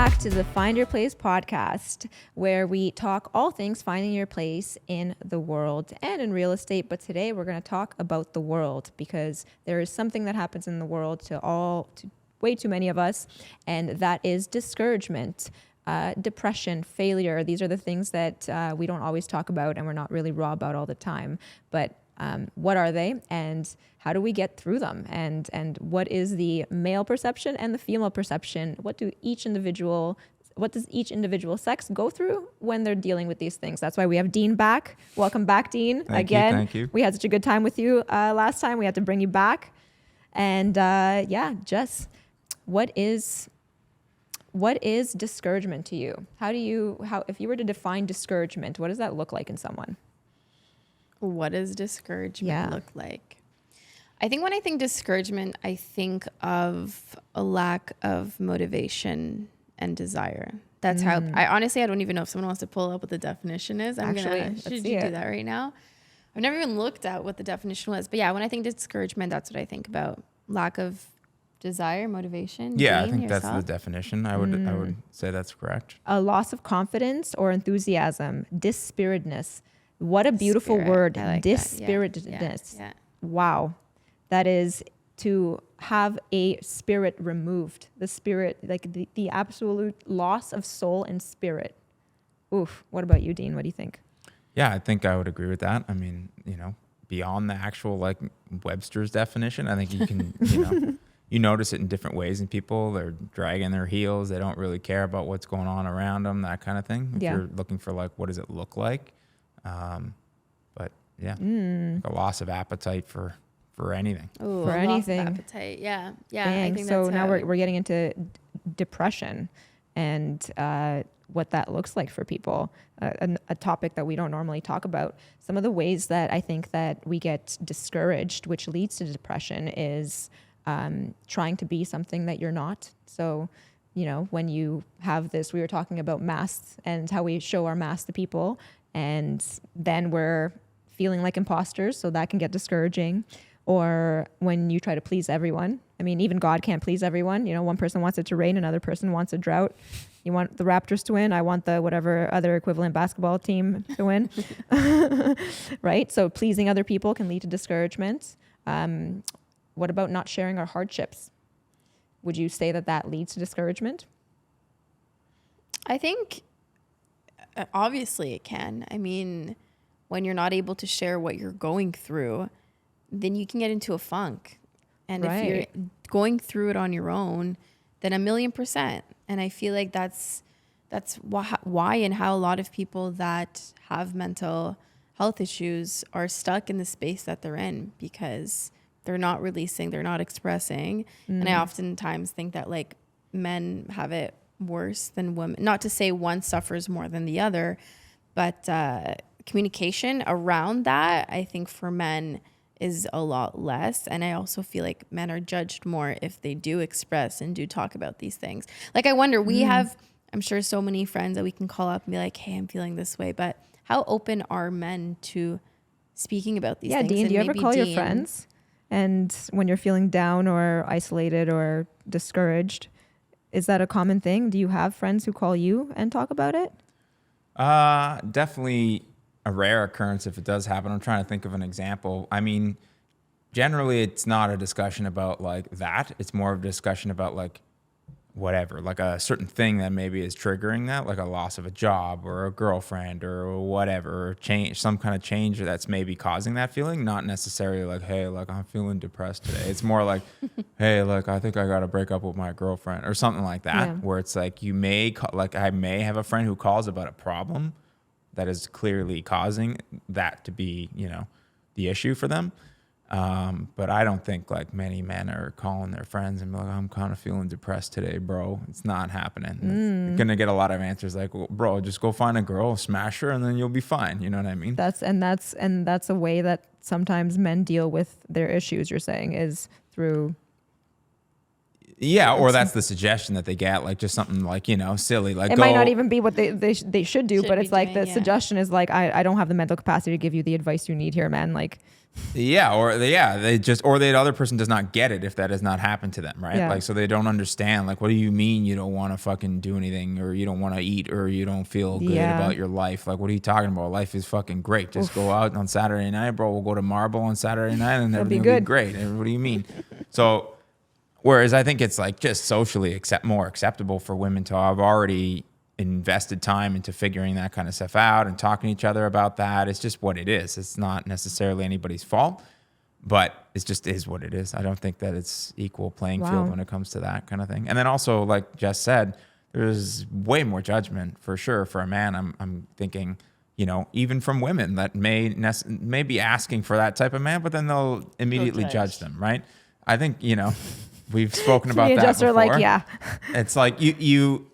back to the Find Your Place podcast, where we talk all things finding your place in the world and in real estate. But today we're going to talk about the world, because there is something that happens in the world to way too many of us, and that is discouragement, depression, failure. These are the things that we don't always talk about and we're not really raw about all the time. But what are they, and how do we get through them? And what is the male perception and the female perception? What does each individual sex go through when they're dealing with these things? That's why we have Dean back. Welcome back, Dean. Thank you. We had such a good time with you last time. We had to bring you back. And Jess, what is discouragement to you? If you were to define discouragement, what does that look like in someone? What does discouragement look like? I think when I think discouragement, I think of a lack of motivation and desire. That's how I don't even know if someone wants to pull up what the definition is. Should you do that right now? I've never even looked at what the definition was. But yeah, when I think discouragement, that's what I think about. Lack of desire, motivation. Yeah, I think that's the definition. I would say that's correct. A loss of confidence or enthusiasm, dispiritedness. What a beautiful word, like dispiritedness. Yeah. Wow. That is to have a spirit removed. The spirit, like the absolute loss of soul and spirit. Oof. What about you, Dean? What do you think? Yeah, I think I would agree with that. I mean, beyond the actual like Webster's definition, I think you can, you notice it in different ways in people. They're dragging their heels. They don't really care about what's going on around them, that kind of thing. If you're looking for like, what does it look like? But yeah, like a loss of appetite for anything. Ooh, for anything. Loss of appetite. Yeah. Dang. I think so now we're getting into depression and what that looks like for people. A topic that we don't normally talk about. Some of the ways that I think that we get discouraged, which leads to depression, is trying to be something that you're not. So, when you have this, we were talking about masks and how we show our masks to people, and then we're feeling like imposters, so that can get discouraging. Or when you try to please everyone. I mean, even God can't please everyone. One person wants it to rain, another person wants a drought. You want the Raptors to win, I want the whatever other equivalent basketball team to win. Right? So pleasing other people can lead to discouragement. What about not sharing our hardships? Would you say that leads to discouragement? I think obviously it can. I mean, when you're not able to share what you're going through, then you can get into a funk. And if you're going through it on your own, then 1,000,000%. And I feel like that's why and how a lot of people that have mental health issues are stuck in the space that they're in, because they're not releasing, they're not expressing. And I oftentimes think that like men have it worse than women. Not to say one suffers more than the other, but communication around that, I think for men is a lot less. And I also feel like men are judged more if they do express and do talk about these things. Like I wonder, we have, I'm sure, so many friends that we can call up and be like, hey, I'm feeling this way. But how open are men to speaking about these things? Yeah, Dean, do you ever call your friends? And when you're feeling down or isolated or discouraged, is that a common thing? Do you have friends who call you and talk about it? Definitely a rare occurrence if it does happen. I'm trying to think of an example. I mean, generally it's not a discussion about like that. It's more of a discussion about like whatever, like a certain thing that maybe is triggering that, like a loss of a job or a girlfriend or whatever, or change, some kind of change that's maybe causing that feeling. Not necessarily like, hey, like I'm feeling depressed today. It's more like, hey, like I think I got to break up with my girlfriend or something like that, where it's like you may, like I may have a friend who calls about a problem that is clearly causing that to be, the issue for them. But I don't think like many men are calling their friends and be like, I'm kind of feeling depressed today, bro. It's not happening. You're going to get a lot of answers like, well, bro, just go find a girl, smash her, and then you'll be fine. You know what I mean? That's a way that sometimes men deal with their issues, you're saying, is through. Yeah, or that's the suggestion that they get, like just something like, silly. Like it might not even be what they should do, but it's like the suggestion is like, I don't have the mental capacity to give you the advice you need here, man. Like, the other person does not get it if that has not happened to them, right? Yeah. Like, so they don't understand, like, what do you mean you don't want to fucking do anything, or you don't want to eat, or you don't feel good about your life? Like, what are you talking about? Life is fucking great. Just go out on Saturday night, bro. We'll go to Marble on Saturday night and everything will be great. And what do you mean? So, whereas I think it's like just socially more acceptable for women to have already invested time into figuring that kind of stuff out and talking to each other about that. It's just what it is. It's not necessarily anybody's fault, but it just is what it is. I don't think that it's equal playing field when it comes to that kind of thing. And then also, like Jess said, there's way more judgment for sure for a man. I'm thinking, you know, even from women that may be asking for that type of man, but then they'll immediately judge them, right? I think, you know, we've spoken about that before. Like, yeah. It's like you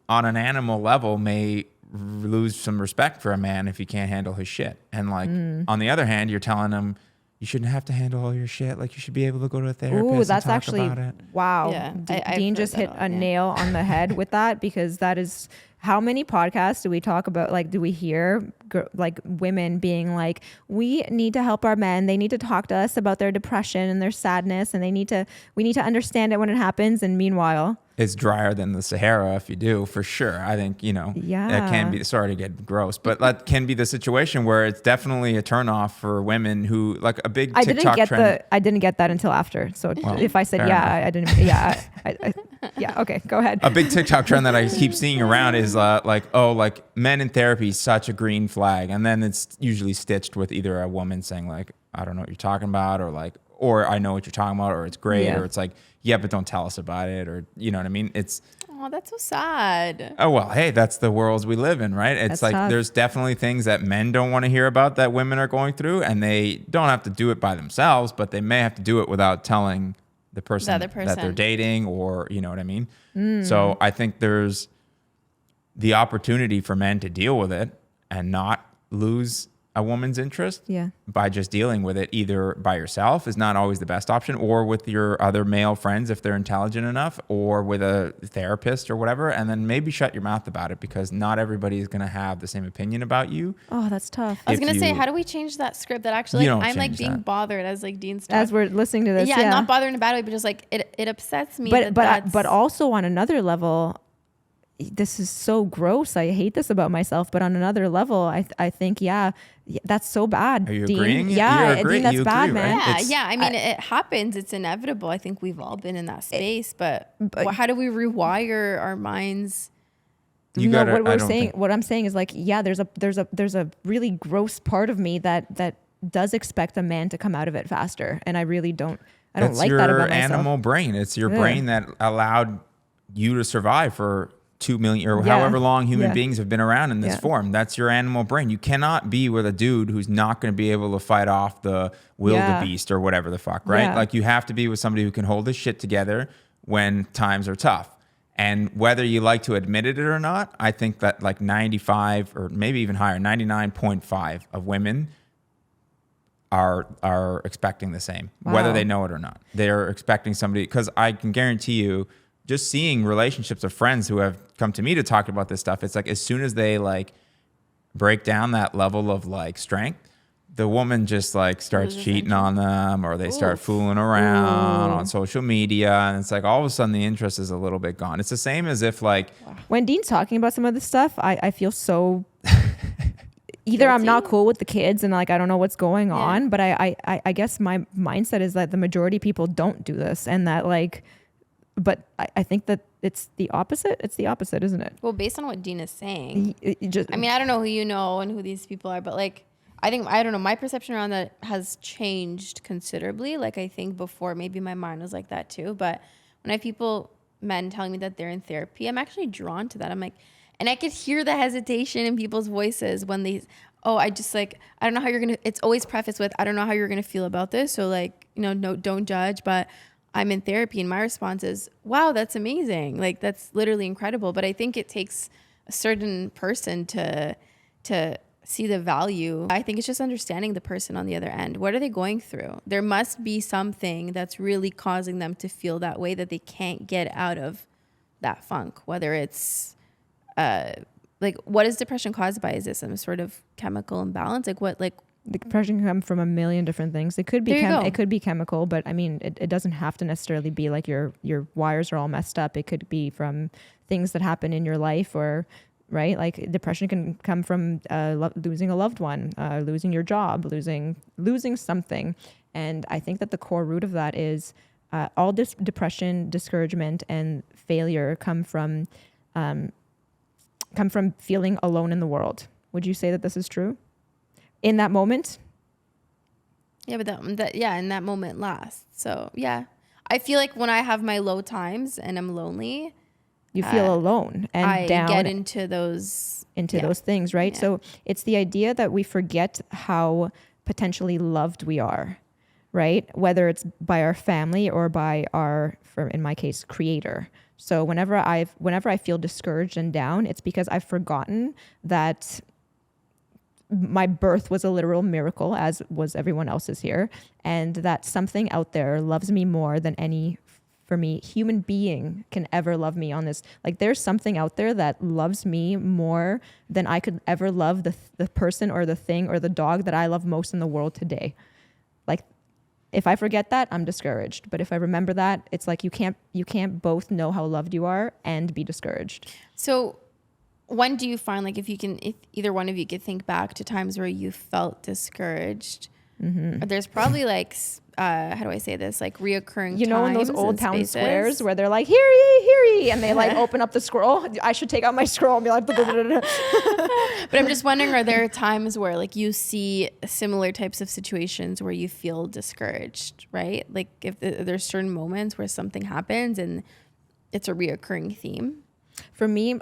on an animal level may lose some respect for a man if he can't handle his shit. And like on the other hand, you're telling him you shouldn't have to handle all your shit. Like, you should be able to go to a therapist. Ooh, that's and talk actually about it. Wow. Yeah, Dean just hit a nail on the head with that, because that is how many podcasts do we talk about? Like, do we hear like women being like, we need to help our men. They need to talk to us about their depression and their sadness, and we need to understand it when it happens. And meanwhile, it's drier than the Sahara if you do, for sure. I think, you know, that can be, sorry to get gross, but that can be the situation where it's definitely a turnoff for women who, like, a big TikTok trend. I didn't get that until after. So if I said, I didn't, okay, go ahead. A big TikTok trend that I keep seeing around is like men in therapy is such a green flag. And then it's usually stitched with either a woman saying like, I don't know what you're talking about, or I know what you're talking about, or it's great, or it's like, yeah, but don't tell us about it, or you know what I mean? It's, oh, that's so sad. Oh, well, hey, that's the worlds we live in, right? It's that's like tough. There's definitely things that men don't want to hear about that women are going through, and they don't have to do it by themselves, but they may have to do it without telling the person that they're dating, or you know what I mean? So I think there's the opportunity for men to deal with it and not lose a woman's interest by just dealing with it either by yourself is not always the best option, or with your other male friends if they're intelligent enough, or with a therapist or whatever, and then maybe shut your mouth about it, because not everybody is going to have the same opinion about you. Oh, that's tough. I was going to say, how do we change that script that actually I'm like being bothered as like Dean's talking. As we're listening to this. Yeah, not bothering in a bad way, but just like it upsets me. But also on another level, this is so gross. I hate this about myself, but on another level, I think, that's so bad. Are you Dean? agreeing? Yeah, Dean, that's bad, man. Right? Yeah, I mean, it happens. It's inevitable. I think we've all been in that space, but how do we rewire our minds? What I'm saying is like, there's a really gross part of me that does expect a man to come out of it faster. And I really don't, I don't like that about myself. It's your animal brain. It's your brain that allowed you to survive for 2 million or however long human beings have been around in this form. That's your animal brain. You cannot be with a dude who's not going to be able to fight off the wildebeest or whatever the fuck, right? Like, you have to be with somebody who can hold his shit together when times are tough. And whether you like to admit it or not, I think that like 95 or maybe even higher, 99.5 of women are expecting the same, whether they know it or not. They're expecting somebody, because I can guarantee you, just seeing relationships of friends who have come to me to talk about this stuff, it's like as soon as they like break down that level of like strength, the woman just like starts cheating on them, or they start fooling around on social media, and it's like all of a sudden the interest is a little bit gone. It's the same as if like when Dean's talking about some of this stuff, I feel so either I'm not cool with the kids and like I don't know what's going on, but I guess my mindset is that the majority of people don't do this, and that like, but I think that it's the opposite. It's the opposite, isn't it? Well, based on what Dean is saying, I mean, I don't know who you know and who these people are, but like, I don't know, my perception around that has changed considerably. Like, I think before maybe my mind was like that too, but when I have men telling me that they're in therapy, I'm actually drawn to that. I'm like, and I could hear the hesitation in people's voices when they, I just like, I don't know how you're going to, it's always prefaced with, I don't know how you're going to feel about this. So like, no, don't judge, but I'm in therapy. And my response is, wow, that's amazing. Like, that's literally incredible. But I think it takes a certain person to see the value. I think it's just understanding the person on the other end. What are they going through? There must be something that's really causing them to feel that way, that they can't get out of that funk, whether it's like, what is depression caused by? Is this some sort of chemical imbalance? Like The depression can come from a million different things. It could be it could be chemical, but I mean, it doesn't have to necessarily be like your wires are all messed up. It could be from things that happen in your life, or right, like depression can come from losing a loved one, losing your job, losing something. And I think that the core root of that is all this depression, discouragement, and failure come from feeling alone in the world. Would you say that this is true? In that moment? Yeah, but that in that moment lasts. So yeah, I feel like when I have my low times and I'm lonely, you feel alone and I down. get into those things, right? Yeah. So it's the idea that we forget how potentially loved we are, right? Whether it's by our family or by in my case, creator. So whenever I feel discouraged and down, it's because I've forgotten that my birth was a literal miracle, as was everyone else's here, and that something out there loves me more than any, for me, human being can ever love me on this. Like, there's something out there that loves me more than I could ever love the person or the thing or the dog that I love most in the world today. Like, if I forget that, I'm discouraged. But if I remember that, it's like you can't both know how loved you are and be discouraged. So when do you find, like, if either one of you could think back to times where you felt discouraged, there's probably like, how do I say this? Like reoccurring, you know, in those old town spaces squares where they're like, hear ye, and they like open up the scroll. I should take out my scroll and be like, but I'm just wondering, are there times where like you see similar types of situations where you feel discouraged, right? Like if there's certain moments where something happens and it's a reoccurring theme. For me,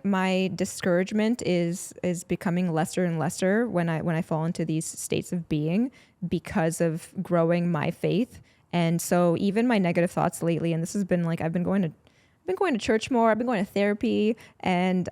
my discouragement is becoming lesser and lesser when I fall into these states of being because of growing my faith. And so even my negative thoughts lately, and this has been like, I've been going to church more, I've been going to therapy, and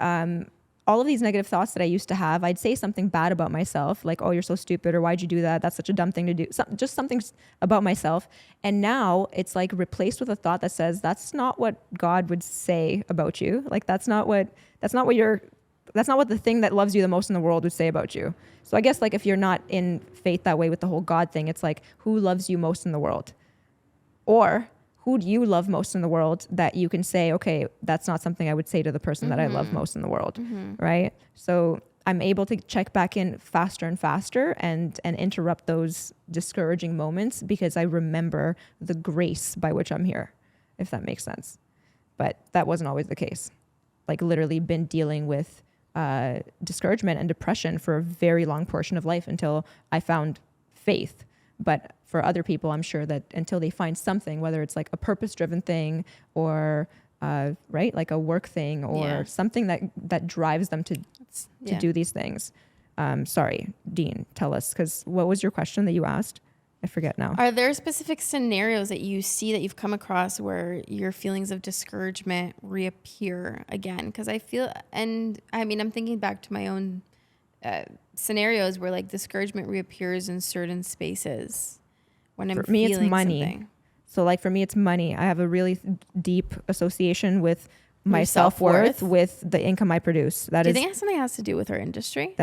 all of these negative thoughts that I used to have, I'd say something bad about myself, like, oh, you're so stupid, or why'd you do that? That's such a dumb thing to do. Just something about myself. And now it's like replaced with a thought that says, that's not what God would say about you. Like, that's not what the thing that loves you the most in the world would say about you. So I guess, like, if you're not in faith that way with the whole God thing, it's like, who loves you most in the world? Or who do you love most in the world that you can say, okay, that's not something I would say to the person that I love most in the world, right? So I'm able to check back in faster and faster and interrupt those discouraging moments because I remember the grace by which I'm here, if that makes sense. But that wasn't always the case. Like, literally been dealing with discouragement and depression for a very long portion of life until I found faith. But for other people, I'm sure that until they find something, whether it's like a purpose-driven thing or right, like a work thing or something that drives them to do these things. Sorry, Dean, tell us, because what was your question that you asked? I forget now. Are there specific scenarios that you see that you've come across where your feelings of discouragement reappear again? Because I feel, and I mean, I'm thinking back to my own scenarios where like discouragement reappears in certain spaces when I'm feeling it's money. Something. So like for me, it's money. I have a really deep association with my self-worth with the income I produce. Do you think something has to do with our industry?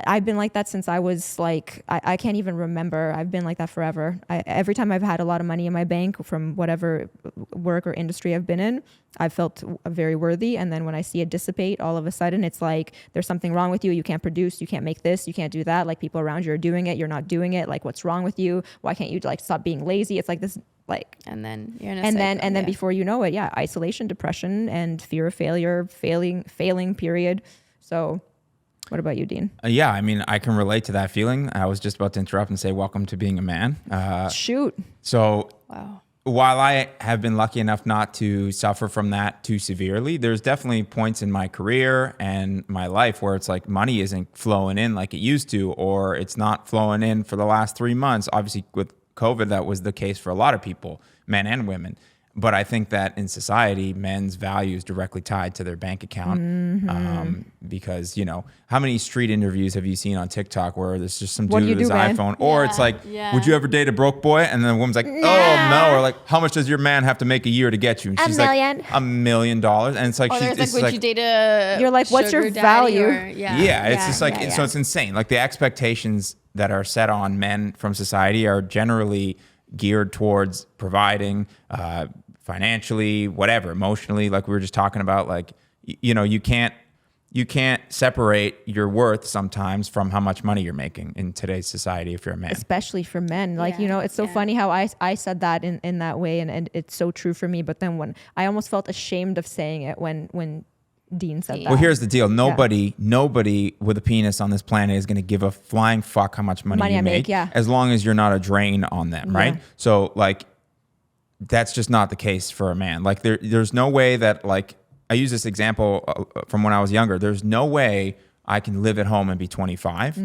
I've been like that since I was like, I can't even remember. I've been like that forever. Every time I've had a lot of money in my bank from whatever work or industry I've been in, I've felt very worthy. And then when I see it dissipate, all of a sudden it's like, there's something wrong with you. You can't produce, you can't make this, you can't do that. Like people around you are doing it, you're not doing it. Like what's wrong with you? Why can't you like stop being lazy? It's like this, like, and then you're in a and then before you know it, isolation, depression, and fear of failure, failing period. So what about you, Dean? Yeah, I mean, I can relate to that feeling. I was just about to interrupt and say, welcome to being a man. Shoot. So wow. While I have been lucky enough not to suffer from that too severely, there's definitely points in my career and my life where it's like money isn't flowing in like it used to, or it's not flowing in for the last 3 months. Obviously, with COVID, that was the case for a lot of people, men and women. But I think that in society, men's value is directly tied to their bank account. Because, you know, how many street interviews have you seen on TikTok where there's just some What do dude you with his do, man? iPhone? Or it's like, would you ever date a broke boy? And then the woman's like, oh, no. Or like, how much does your man have to make a year to get you? And she's million. like, $1 million. And it's like, Or she's there's like, would you date a You're like, what's your sugar daddy value? or- yeah, it's just like, so it's insane. Like the expectations that are set on men from society are generally geared towards providing financially, whatever, emotionally, like we were just talking about. Like, you know, you can't separate your worth sometimes from how much money you're making in today's society if you're a man. Especially for men. Like, Yeah, you know, it's so yeah. funny how I said that in that way, and it's so true for me. But then when I almost felt ashamed of saying it when Dean said that. Well, here's the deal. Nobody with a penis on this planet is going to give a flying fuck how much money you I make, yeah. as long as you're not a drain on them, right? Yeah. So, like, that's just not the case for a man. Like, there's no way that, like, I use this example from when I was younger. There's no way I can live at home and be 25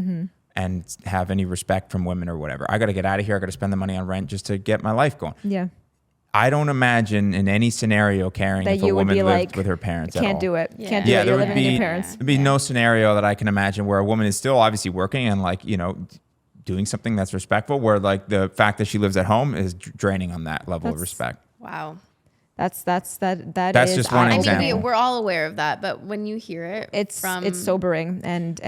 and have any respect from women or whatever. I got to get out of here. I got to spend the money on rent just to get my life going. Yeah. I don't imagine in any scenario caring That if a you would woman be lived like, with her parents at all. Can't do it. Yeah. Can't do Yeah, it. there You're would living with be your parents. there'd be no scenario that I can imagine where a woman is still obviously working and, like, you know, doing something that's respectful, where, like, the fact that she lives at home is draining on that level of respect. Wow. That's That's is just one eye-opening. example. I mean, we're all aware of that, but when you hear it, It's sobering and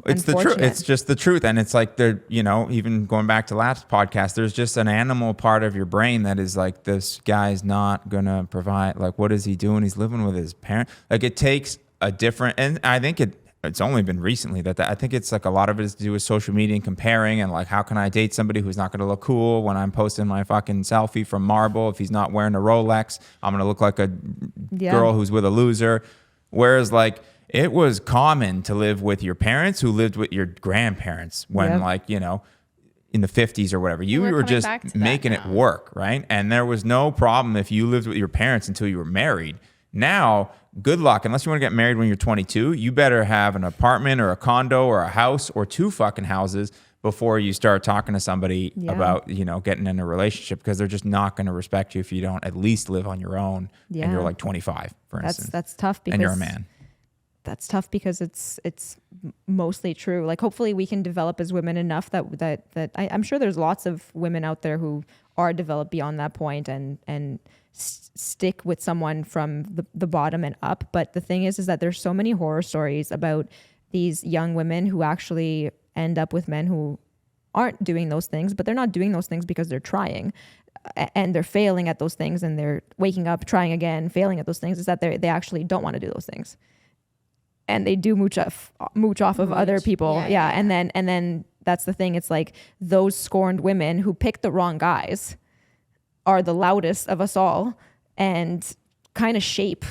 It's the truth. unfortunate. It's just the truth. And it's like, there, you know, even going back to last podcast, there's just an animal part of your brain that is like, this guy's not going to provide. Like, what is he doing? He's living with his parent. Like, it takes a different, and I think it's only been recently that I think it's like a lot of it is to do with social media and comparing, and like, how can I date somebody who's not going to look cool when I'm posting my fucking selfie from Marble? If he's not wearing a Rolex, I'm going to look like a girl who's with a loser. Whereas, like, it was common to live with your parents who lived with your grandparents when, like, you know, in the 50s or whatever. You We're were coming just back to that making it now. work, right? And there was no problem if you lived with your parents until you were married. Now, good luck. Unless you want to get married when you're 22, you better have an apartment or a condo or a house or 2 fucking houses before you start talking to somebody about, you know, getting in a relationship, because they're just not going to respect you if you don't at least live on your own and you're like 25, for instance. That's tough because and you're a man. That's tough because it's mostly true. Like, hopefully we can develop as women enough that I'm sure there's lots of women out there who are developed beyond that point and stick with someone from the bottom and up. But the thing is that there's so many horror stories about these young women who actually end up with men who aren't doing those things, but they're not doing those things because they're trying and they're failing at those things, and they're waking up, trying again, failing at those things. Is that they actually don't want to do those things, and they do mooch off of other people. And then that's the thing. It's like those scorned women who picked the wrong guys are the loudest of us all and kind of shape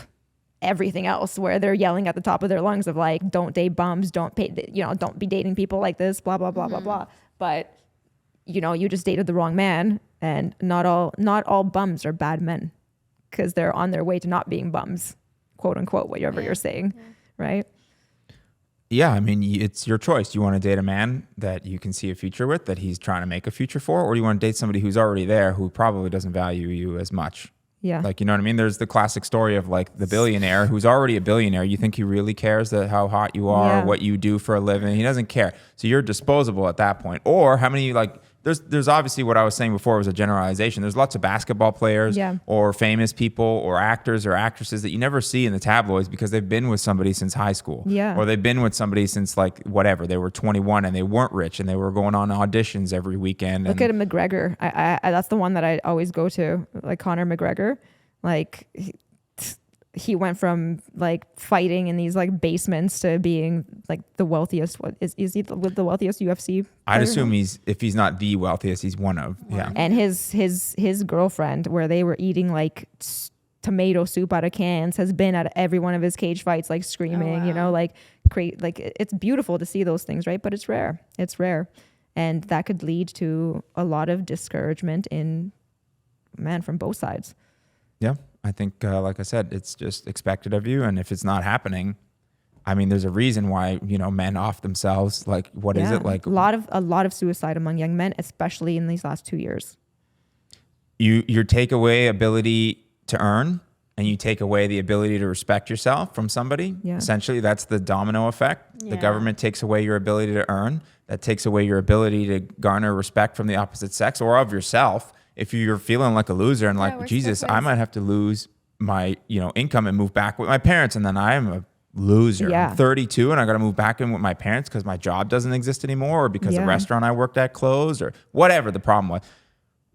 everything else, where they're yelling at the top of their lungs of like, don't date bums, don't pay, you know, don't be dating people like this, blah, blah, blah, blah, blah. But, you know, you just dated the wrong man, and not all bums are bad men, because they're on their way to not being bums, quote unquote, whatever you're saying. Right. Yeah, I mean, it's your choice. You want to date a man that you can see a future with, that he's trying to make a future for, or do you want to date somebody who's already there, who probably doesn't value you as much? Yeah. Like, you know what I mean? There's the classic story of like the billionaire who's already a billionaire. You think he really cares that how hot you are, or what you do for a living? He doesn't care. So you're disposable at that point. Or how many, like, there's obviously what I was saying before was a generalization. There's lots of basketball players or famous people or actors or actresses that you never see in the tabloids because they've been with somebody since high school. Yeah. Or they've been with somebody since like whatever. They were 21 and they weren't rich and they were going on auditions every weekend. Look at McGregor. I that's the one that I always go to, like Conor McGregor. Like he went from like fighting in these like basements to being like the wealthiest. What is he with the wealthiest UFC? I'd assume if he's not the wealthiest, he's one of. Yeah. And his girlfriend, where they were eating like tomato soup out of cans, has been at every one of his cage fights, like screaming. You know, like it's beautiful to see those things, right? But it's rare. It's rare, and that could lead to a lot of discouragement in from both sides. Yeah, I think, like I said, it's just expected of you. And if it's not happening, I mean, there's a reason why, you know, men off themselves. Like, what is it? Like a lot of suicide among young men, especially in these last 2 years. Your takeaway ability to earn and you take away the ability to respect yourself from somebody, essentially that's the domino effect. The government takes away your ability to earn. That takes away your ability to garner respect from the opposite sex or of yourself. If you're feeling like a loser and like, Jesus, I might have to lose my, income and move back with my parents. And then I am a loser. I'm 32 and I got to move back in with my parents because my job doesn't exist anymore or because the restaurant I worked at closed or whatever the problem was.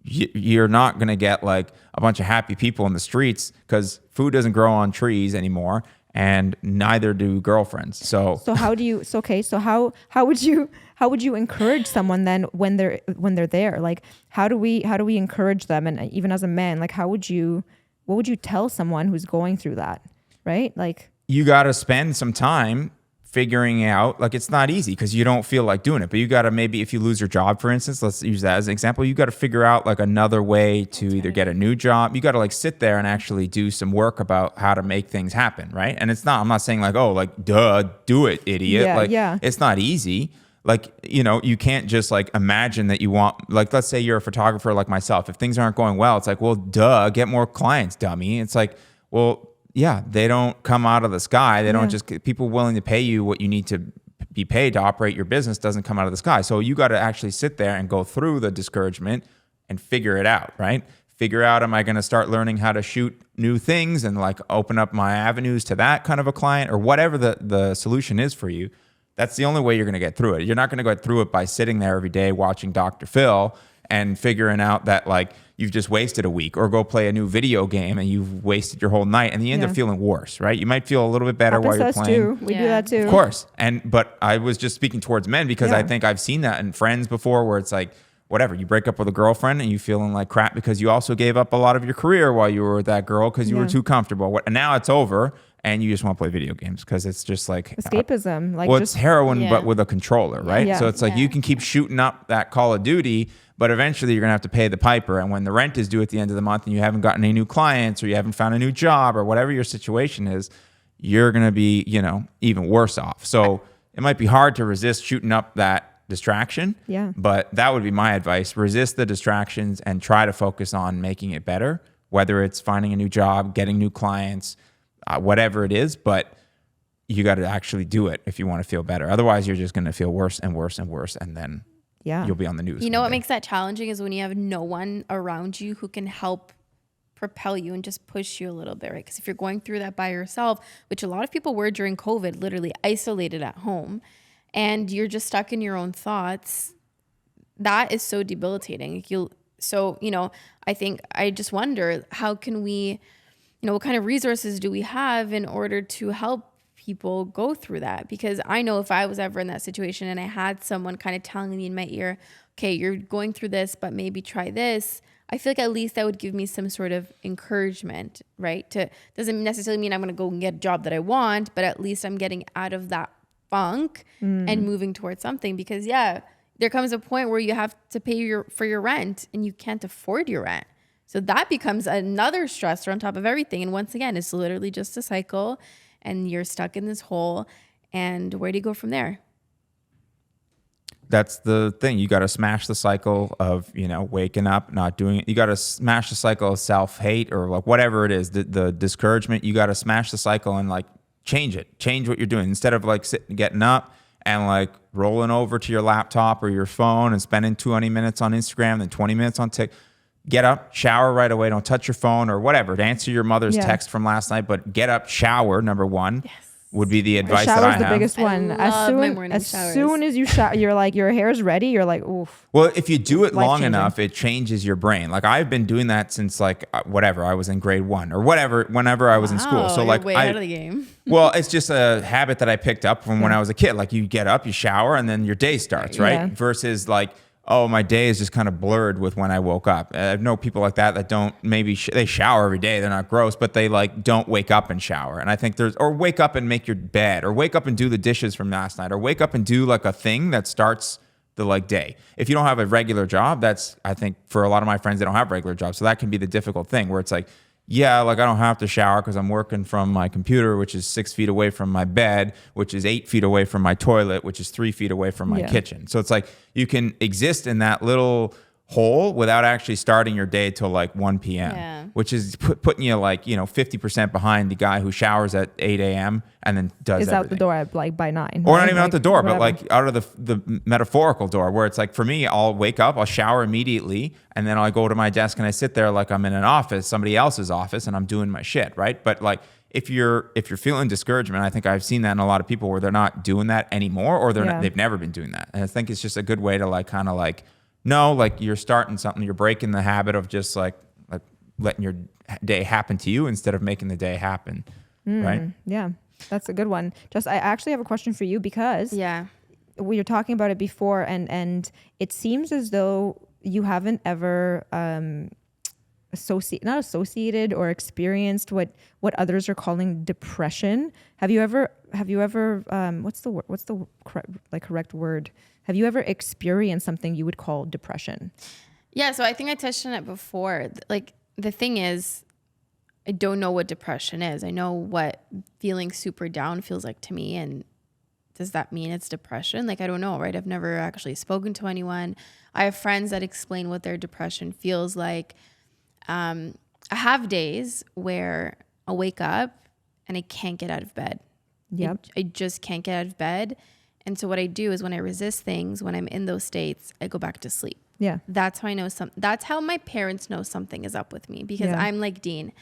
You're not going to get like a bunch of happy people in the streets because food doesn't grow on trees anymore and neither do girlfriends. So how would you encourage someone then when they're there? Like, how do we encourage them? And even as a man, like, what would you tell someone who's going through that? Right? Like, you got to spend some time figuring out, like, it's not easy because you don't feel like doing it, but you got to, maybe if you lose your job, for instance, let's use that as an example, you got to figure out like another way to either get a new job. You got to like sit there and actually do some work about how to make things happen. Right. And I'm not saying like, oh, like, duh, do it, idiot. It's not easy. Like, you can't just like imagine that you want, like, let's say you're a photographer like myself. If things aren't going well, it's like, well, duh, get more clients, dummy. It's like, well, yeah, they don't come out of the sky. They don't just, people willing to pay you what you need to be paid to operate your business doesn't come out of the sky. So you got to actually sit there and go through the discouragement and figure it out, right? Figure out, am I going to start learning how to shoot new things and like open up my avenues to that kind of a client or whatever the solution is for you. That's the only way you're going to get through it. You're not going to go through it by sitting there every day watching Dr. Phil and figuring out that like you've just wasted a week, or go play a new video game and you've wasted your whole night and you end up feeling worse, right? You might feel a little bit better while you're playing. Too. We do that too. Of course. But I was just speaking towards men because I think I've seen that in friends before where it's like, whatever, you break up with a girlfriend and you feeling like crap because you also gave up a lot of your career while you were with that girl because you were too comfortable. And now it's over and you just want to play video games because it's just like escapism. It's heroin, but with a controller, right? Yeah. So it's like you can keep shooting up that Call of Duty, but eventually you're going to have to pay the piper. And when the rent is due at the end of the month and you haven't gotten any new clients or you haven't found a new job or whatever your situation is, you're going to be, even worse off. So it might be hard to resist shooting up that distraction. Yeah. But that would be my advice. Resist the distractions and try to focus on making it better, whether it's finding a new job, getting new clients, whatever it is. But you got to actually do it if you want to feel better. Otherwise, you're just going to feel worse and worse and worse. And then you'll be on the news. You know what makes that challenging is when you have no one around you who can help propel you and just push you a little bit, right? Because if you're going through that by yourself, which a lot of people were during COVID, literally isolated at home, and you're just stuck in your own thoughts, that is so debilitating. I think I just wonder, how can we, what kind of resources do we have in order to help people go through that? Because I know if I was ever in that situation and I had someone kind of telling me in my ear, okay, you're going through this, but maybe try this, I feel like at least that would give me some sort of encouragement, right? Doesn't necessarily mean I'm going to go and get a job that I want, but at least I'm getting out of that funk and moving towards something. Because there comes a point where you have to pay for your rent and you can't afford your rent. So that becomes another stressor on top of everything. And once again, it's literally just a cycle and you're stuck in this hole. And where do you go from there? That's the thing. You got to smash the cycle of, waking up, not doing it. You got to smash the cycle of self-hate or like whatever it is, the discouragement. You got to smash the cycle and like change it. Change what you're doing. Instead of like getting up and like rolling over to your laptop or your phone and spending 20 minutes on Instagram, then 20 minutes on TikTok. Get up, shower right away. Don't touch your phone or whatever. To answer your mother's text from last night, but get up, shower. Number one would be the advice that I have. The biggest one. As soon as you shower, you're like, your hair's ready. You're like, oof. Well, if you do it long enough, it changes your brain. Like I've been doing that since like whatever I was in grade 1 or whatever, whenever I was in school. So like way out of the game. Well, it's just a habit that I picked up from when I was a kid. Like you get up, you shower, and then your day starts, right? Yeah. Versus like, oh, my day is just kind of blurred with when I woke up. I know people like that don't maybe they shower every day. They're not gross, but they like don't wake up and shower. And I think or wake up and make your bed, or wake up and do the dishes from last night, or wake up and do like a thing that starts the like day. If you don't have a regular job, that's, I think for a lot of my friends, they don't have regular jobs. So that can be the difficult thing where it's like, like I don't have to shower because I'm working from my computer, which is 6 feet away from my bed, which is 8 feet away from my toilet, which is 3 feet away from my kitchen. So it's like you can exist in that little whole without actually starting your day till like 1 p.m., Yeah. which is putting you like, 50% behind the guy who showers at 8 a.m. and then does Is everything. out the door at like by 9. Or right? not even Like, out the door, whatever. but like out of the metaphorical door, where it's like, for me, I'll wake up, I'll shower immediately, and then I go to my desk and I sit there like I'm in an office, somebody else's office, and I'm doing my shit, right? But like, if you're feeling discouragement, I think I've seen that in a lot of people where they're not doing that anymore, or they've never been doing that. And I think it's just a good way to like kind of like, no, like you're starting something, you're breaking the habit of just like letting your day happen to you instead of making the day happen, right? Yeah, that's a good one. Just, I actually have a question for you, because Yeah. we were talking about it before, and it seems as though you haven't ever not associated or experienced what others are calling depression. Have you ever what's the correct word? Have you ever experienced something you would call depression? Yeah, so I think I touched on it before. Like, the thing is, I don't know what depression is. I know what feeling super down feels like to me, and does that mean it's depression? Like, I don't know, right? I've never actually spoken to anyone. I have friends that explain what their depression feels like. I have days where I'll wake up and I can't get out of bed. Yep. I just can't get out of bed. And so what I do is, when I resist things, when I'm in those states, I go back to sleep. Yeah. That's how I know that's how my parents know something is up with me, because Yeah. I'm like Dean.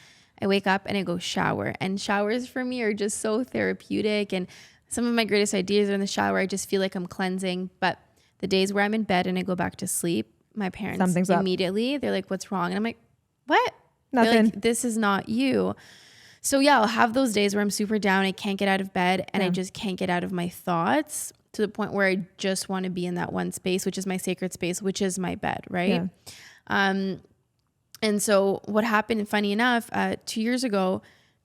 I wake up and I go shower, and showers for me are just so therapeutic. And some of my greatest ideas are in the shower. I just feel like I'm cleansing. But the days where I'm in bed and I go back to sleep, my parents Something's up. immediately, they're like, "What's wrong?" And I'm like, "What?" Nothing. They're like, "This is not you." So yeah, I'll have those days where I'm super down. I can't get out of bed, and I just can't get out of my thoughts, to the point where I just want to be in that one space, which is my sacred space, which is my bed, right? Yeah. And so what happened, and funny enough, 2 years ago,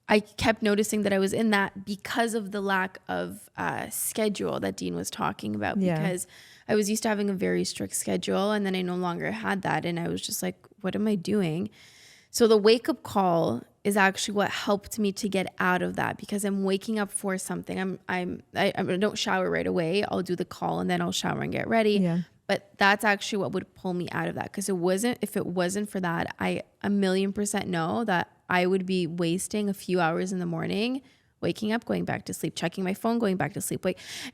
I kept noticing that I was in that because of the lack of schedule that Dean was talking about. Yeah. Because I was used to having a very strict schedule, and then I no longer had that. And I was just like, what am I doing? So the wake up call is actually what helped me to get out of that, because I'm waking up for something. I don't shower right away. I'll do the call and then I'll shower and get ready. Yeah. But that's actually what would pull me out of that. Because if it wasn't for that, I 1,000,000% know that I would be wasting a few hours in the morning, waking up, going back to sleep, checking my phone, going back to sleep.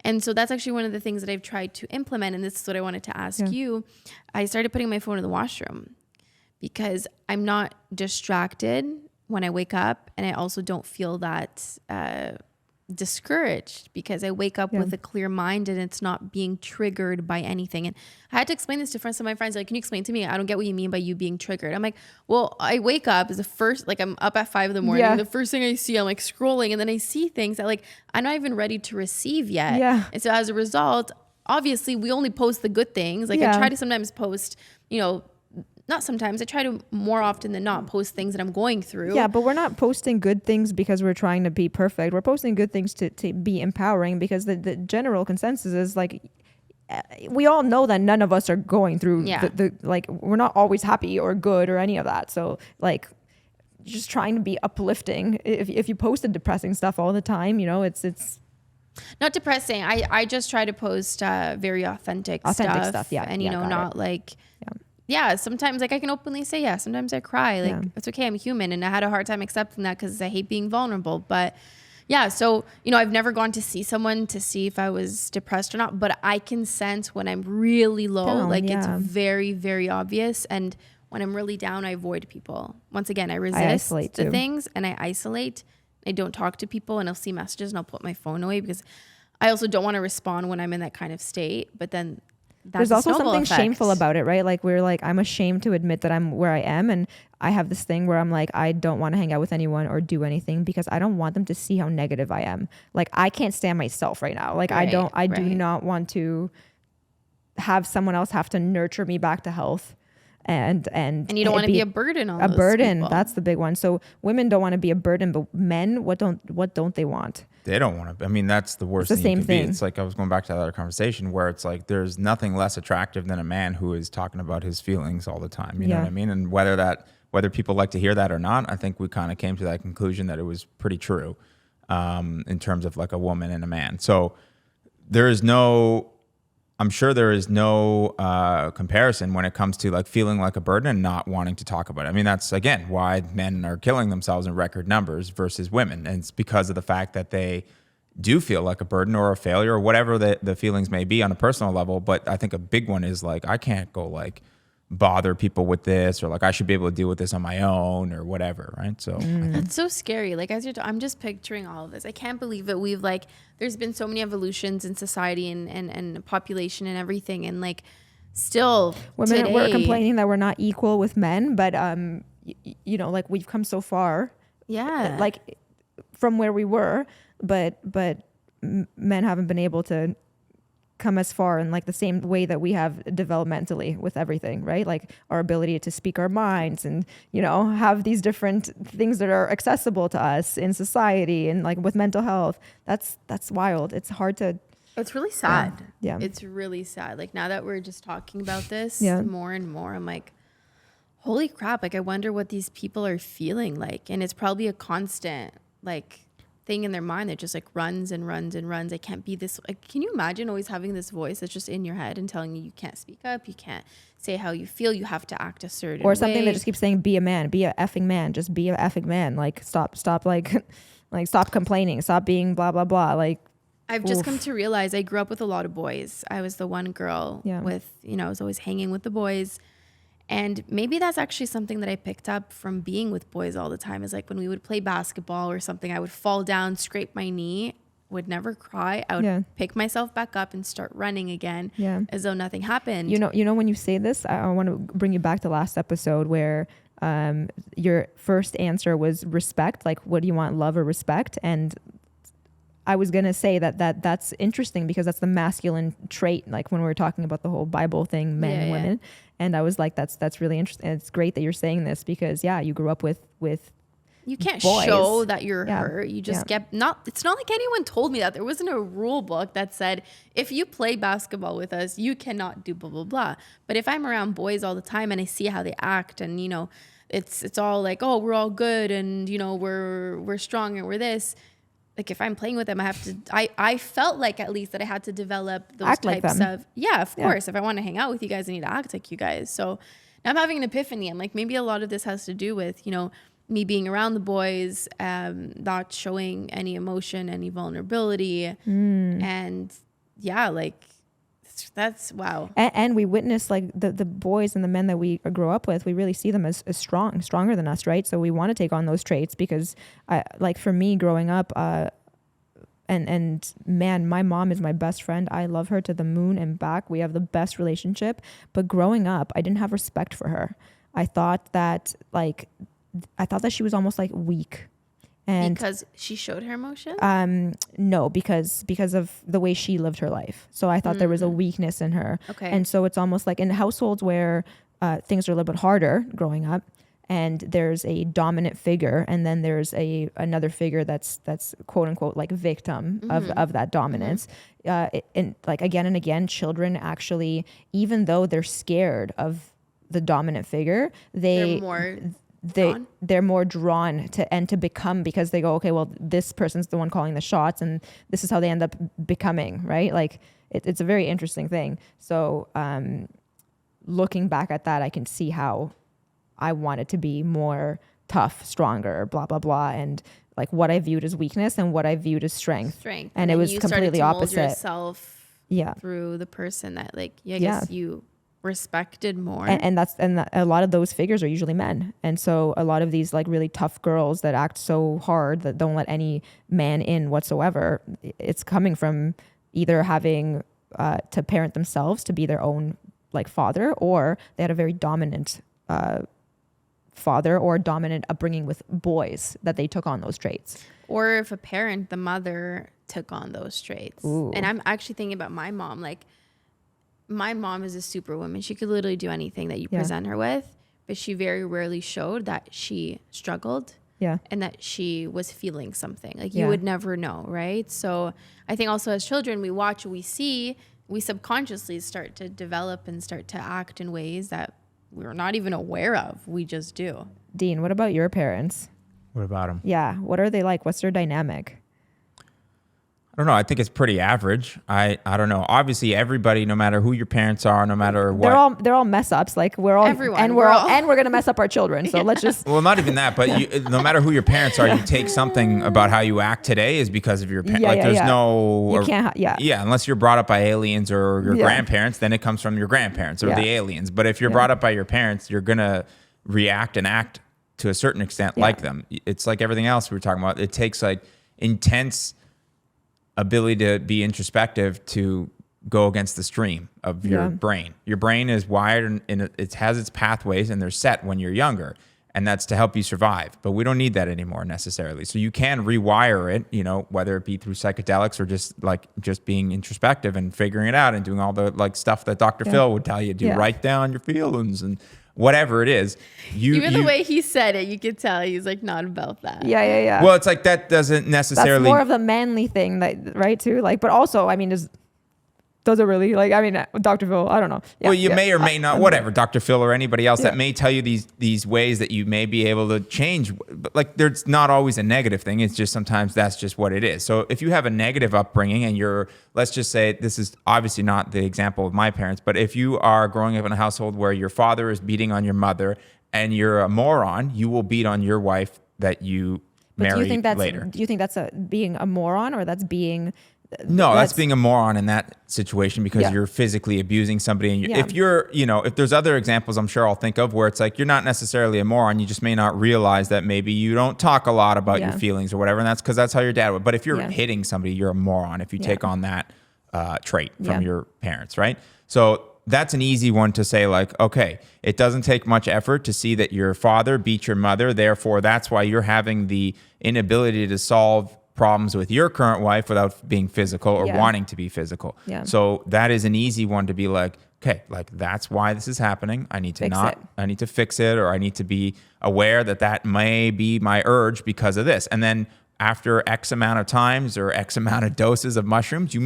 And so that's actually one of the things that I've tried to implement. And this is what I wanted to ask you. I started putting my phone in the washroom, because I'm not distracted when I wake up, and I also don't feel that discouraged, because I wake up with a clear mind and it's not being triggered by anything. And I had to explain this to some of my friends. Like, can you explain to me? I don't get what you mean by you being triggered. I'm like, well, I wake up is the first, like, I'm up at 5 a.m. Yeah. The first thing I see, I'm like scrolling, and then I see things that, like, I'm not even ready to receive yet. Yeah. And so as a result, obviously we only post the good things. Like, I try to sometimes post, not sometimes, I try to more often than not post things that I'm going through. Yeah, but we're not posting good things because we're trying to be perfect. We're posting good things to be empowering, because the general consensus is like, we all know that none of us are going through like, we're not always happy or good or any of that. So like, just trying to be uplifting. If you posted depressing stuff all the time, it's not depressing. I just try to post very authentic stuff. Yeah. And, got not it. like... Yeah, sometimes, like, I can openly say, sometimes I cry. Like, it's okay, I'm human. And I had a hard time accepting that, because I hate being vulnerable. But yeah, so, I've never gone to see someone to see if I was depressed or not. But I can sense when I'm really low. It's very, very obvious. And when I'm really down, I avoid people. Once again, I resist the things, and I isolate. I don't talk to people, and I'll see messages and I'll put my phone away, because I also don't want to respond when I'm in that kind of state. But then... There's also something shameful about it, right? Like, I'm ashamed to admit that I'm where I am. And I have this thing where I'm like, I don't want to hang out with anyone or do anything, because I don't want them to see how negative I am. Like, I can't stand myself right now. Like, I do not want to have someone else have to nurture me back to health. And you don't want to be a burden on a those burden. people. That's the big one. So women don't want to be a burden, but men, what don't they want? They don't want to. I mean, that's the worst It's the thing. same thing. It's like, I was going back to that other conversation where it's like, there's nothing less attractive than a man who is talking about his feelings all the time. You know what I mean? And whether people like to hear that or not, I think we kind of came to that conclusion that it was pretty true in terms of like a woman and a man. So there is no I'm sure there is no comparison when it comes to like feeling like a burden and not wanting to talk about it. I mean, that's again why men are killing themselves in record numbers versus women. And it's because of the fact that they do feel like a burden or a failure or whatever the feelings may be on a personal level. But I think a big one is like, I can't go like bother people with this, or like I should be able to deal with this on my own or whatever, right? So That's so scary. Like as I'm just picturing all of this. I can't believe that we've like there's been so many evolutions in society and population and everything, and like still Women today, we're complaining that we're not equal with men, but you know, like we've come so far, yeah, like from where we were, but men haven't been able to come as far in like the same way that we have developmentally with everything, right? Like our ability to speak our minds and, you know, have these different things that are accessible to us in society and like with mental health. That's wild. It's hard to. it's really sad. Yeah. It's really sad. Like now that we're just talking about this Yeah. more and more, I'm like, holy crap. Like I wonder what these people are feeling like. And it's probably a constant like thing in their mind that just like runs and runs and runs. I can't be this. Like, can you imagine always having this voice that's just in your head and telling you can't speak up, you can't say how you feel, you have to act a certain Or something way. that just keeps saying, be a man, be a effing man, just be a effing man. Like stop like, like stop complaining, stop being blah, blah, blah. Like, I've just come to realize I grew up with a lot of boys. I was the one girl with, you know, I was always hanging with the boys. And maybe that's actually something that I picked up from being with boys all the time, is like when we would play basketball or something, I would fall down, scrape my knee, would never cry. I would pick myself back up and start running again as though nothing happened. You know, when you say this, I want to bring you back to last episode where your first answer was respect. Like, what do you want, love or respect? And I was going to say that's interesting because that's the masculine trait. Like when we were talking about the whole Bible thing, men and women. And I was like, that's really interesting. And it's great that you're saying this because you grew up with you can't boys. show that you're hurt. You just get it's not like anyone told me that. There wasn't a rule book that said, if you play basketball with us, you cannot do blah, blah, blah. But if I'm around boys all the time and I see how they act and, you know, it's all like, oh, we're all good. And, you know, we're strong and we're this. Like if I'm playing with them, I felt like at least that I had to develop those types of, of course. If I want to hang out with you guys, I need to act like you guys. So now I'm having an epiphany. I'm like, maybe a lot of this has to do with, you know, me being around the boys, not showing any emotion, any vulnerability. And like that's wow. And we witness like the boys and the men that we grow up with, we really see them as stronger than us, right? So we want to take on those traits because like for me growing up, and man, my mom is my best friend. I love her to the moon and back. We have the best relationship. But growing up, I didn't have respect for her. I thought that she was almost like weak. And because she showed her emotion? No, because of the way she lived her life. So I thought there was a weakness in her. Okay. And so it's almost like in households where things are a little bit harder growing up, and there's a dominant figure, and then there's another figure that's quote unquote like victim of that dominance. And like again and again, children actually, even though they're scared of the dominant figure, they're more drawn to become, because they go, okay, well, this person's the one calling the shots and this is how they end up becoming, right? Like it's a very interesting thing. So looking back at that, I can see how I wanted to be more tough, stronger, blah, blah, blah. And like what I viewed as weakness and what I viewed as strength. And it was completely opposite. Yourself through the person that like, I guess you respected more. And a lot of those figures are usually men. And so a lot of these like really tough girls that act so hard that don't let any man in whatsoever, it's coming from either having to parent themselves to be their own like father, or they had a very dominant father or dominant upbringing with boys that they took on those traits. Or if a parent, the mother, took on those traits. Ooh. And I'm actually thinking about my mom. Like, my mom is a superwoman. She could literally do anything that you present her with, but she very rarely showed that she struggled and that she was feeling something. Like you would never know, right? So I think also as children, we watch, we see, we subconsciously start to develop and start to act in ways that we're not even aware of. We just do. Dean, what about your parents? What about them? Yeah. What are they like? What's their dynamic? I don't know. I think it's pretty average. I don't know. Obviously, everybody, no matter who your parents are, no matter what, they're all mess ups. Like we're all Everyone, and we're all- and we're gonna mess up our children. So let's just well, not even that, but no matter who your parents are, you take something about how you act today is because of your parents. Yeah, Like yeah, there's yeah. no, You can't yeah, unless you're brought up by aliens or your Yeah. grandparents, then it comes from your grandparents or Yeah. the aliens. But if you're Yeah. brought up by your parents, you're gonna react and act to a certain extent like them. It's like everything else we were talking about. It takes like intense ability to be introspective to go against the stream of your brain. Your brain is wired and it has its pathways and they're set when you're younger. And that's to help you survive. But we don't need that anymore necessarily. So you can rewire it, you know, whether it be through psychedelics or just being introspective and figuring it out and doing all the like stuff that Dr. Phil would tell you do. Yeah. Write down your feelings and whatever it is. Even the way he said it, you could tell he's like not about that. yeah. Well, it's like that doesn't necessarily. That's more of the manly thing, that right too. Like, but also, I mean, does it really? Like, I mean, Dr. Phil, I don't know. Yeah, Well, you may or may not, whatever, Dr. Phil or anybody else that Yeah. may tell you these ways that you may be able to change. But like, there's not always a negative thing. It's just sometimes that's just what it is. So if you have a negative upbringing and let's just say, this is obviously not the example of my parents, but if you are growing up in a household where your father is beating on your mother and you're a moron, you will beat on your wife that you marry later. Do you think that's being a moron, or that's being? No, that's being a moron in that situation because Yeah. you're physically abusing somebody. And Yeah. if there's other examples I'm sure I'll think of where it's like you're not necessarily a moron, you just may not realize that maybe you don't talk a lot about your Yeah. feelings or whatever, and that's because that's how your dad would. But if you're Yeah. hitting somebody, you're a moron if you take on that trait from Yeah. your parents, right? So that's an easy one to say, like, okay, it doesn't take much effort to see that your father beat your mother, therefore that's why you're having the inability to solve problems with your current wife without being physical or Yeah. wanting to be physical. Yeah. So that is an easy one to be like, okay, like that's why this is happening. I need to I need to fix it, or I need to be aware that may be my urge because of this. And then after X amount of times or X amount of doses of mushrooms, you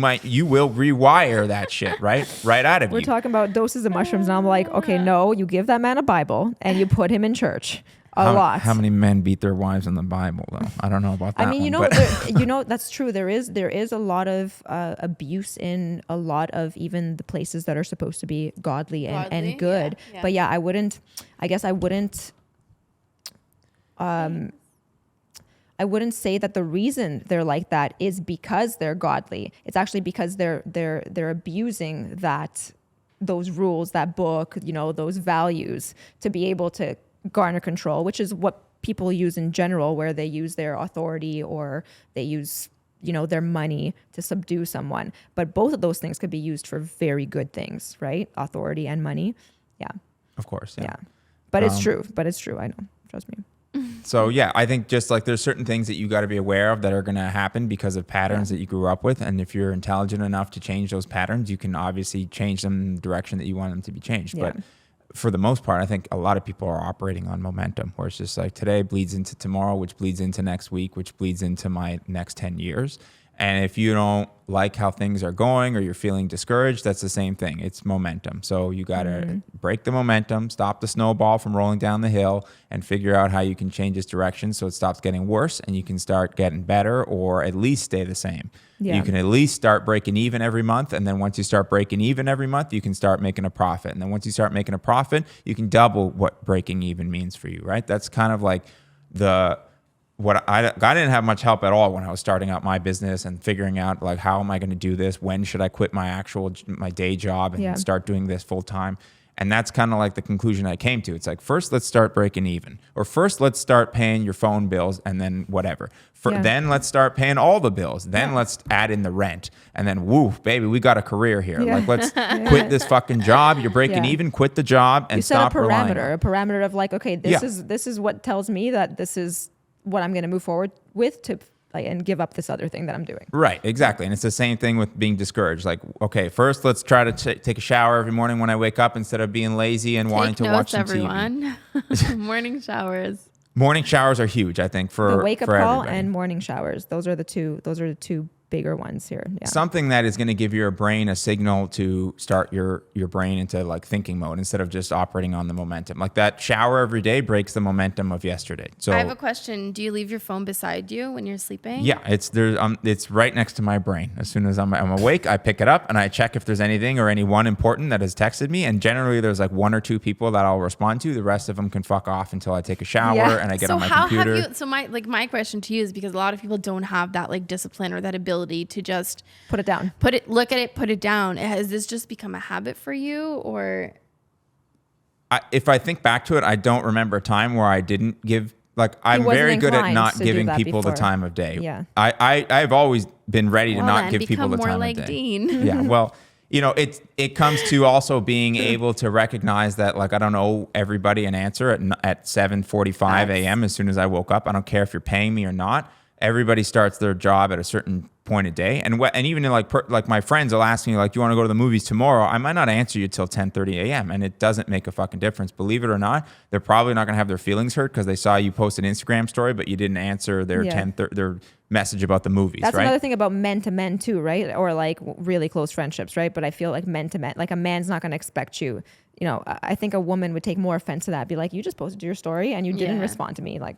will rewire that shit, right out of We're you. talking about doses of mushrooms, and I'm like, okay, no, you give that man a Bible and you put him in church. A lot. How many men beat their wives in the Bible, though? I don't know about that. I mean, one, that's true. There is a lot of abuse in a lot of even the places that are supposed to be godly and good. Yeah. But yeah, I wouldn't say that the reason they're like that is because they're godly. It's actually because they're abusing those rules, that book, those values to be able to garner control, which is what people use in general, where they use their authority or they use their money to subdue someone. But both of those things could be used for very good things, right? Authority and money. Yeah. of course, yeah. But it's true. I know. Trust me. So yeah, I think just like there's certain things that you got to be aware of that are going to happen because of patterns that you grew up with, and if you're intelligent enough to change those patterns, you can obviously change them in the direction that you want them to be changed. Yeah. But for the most part, I think a lot of people are operating on momentum, where it's just like today bleeds into tomorrow, which bleeds into next week, which bleeds into my next 10 years. And if you don't like how things are going or you're feeling discouraged, that's the same thing. It's momentum. So you got to break the momentum, stop the snowball from rolling down the hill, and figure out how you can change its direction so it stops getting worse and you can start getting better, or at least stay the same. Yeah. You can at least start breaking even every month. And then once you start breaking even every month, you can start making a profit. And then once you start making a profit, you can double what breaking even means for you, right? That's kind of like I didn't have much help at all when I was starting out my business and figuring out like, how am I going to do this? When should I quit my day job and start doing this full time? And that's kind of like the conclusion I came to. It's like, first, let's start breaking even, or first let's start paying your phone bills, and then whatever. Then let's start paying all the bills. Then let's add in the rent, and then woo, baby, we got a career here. Yeah. Like, let's quit this fucking job. You're breaking even, quit the job, and You set stop a relying. parameter of like, okay, this is what tells me that this is what I'm going to move forward with and give up this other thing that I'm doing. Right, exactly. And it's the same thing with being discouraged. Like, okay, first let's try to take a shower every morning when I wake up instead of being lazy and wanting to watch some everyone. Morning showers. Morning showers are huge, I think, for The wake up for call everybody. and morning showers. Those are the two bigger ones here. Yeah. Something that is going to give your brain a signal to start your brain into like thinking mode instead of just operating on the momentum. Like that shower every day breaks the momentum of yesterday. So I have a question. Do you leave your phone beside you when you're sleeping? yeah, it's right next to my brain. As soon as I'm awake, I pick it up and I check if there's anything or anyone important that has texted me. And generally there's like 1 or 2 people that I'll respond to. The rest of them can fuck off until I take a shower and I get on my computer. My question to you is, because a lot of people don't have that like discipline or that ability to just put it down, look at it, put it down. Has this just become a habit for you, or? If I think back to it, I don't remember a time where I didn't give, like, I'm very good at not giving people the time of day. Yeah. I've always been ready to not give people the time more like of day. Dean. Yeah. Well, you know, it comes to also being able to recognize that, like, I don't owe everybody an answer at 7:45 a.m. as soon as I woke up. I don't care if you're paying me or not. Everybody starts their job at a certain point a day, and even in like my friends will ask me, like, do you want to go to the movies tomorrow? I might not answer you till 10:30 a.m. and it doesn't make a fucking difference. Believe it or not, they're probably not gonna have their feelings hurt because they saw you post an Instagram story, but you didn't answer their their message about the movies. That's right? another thing about men to men too, right? Or like really close friendships, right? But I feel like men to men, like a man's not gonna expect you. You know, I think a woman would take more offense to that. Be like, you just posted your story and you didn't respond to me. Like,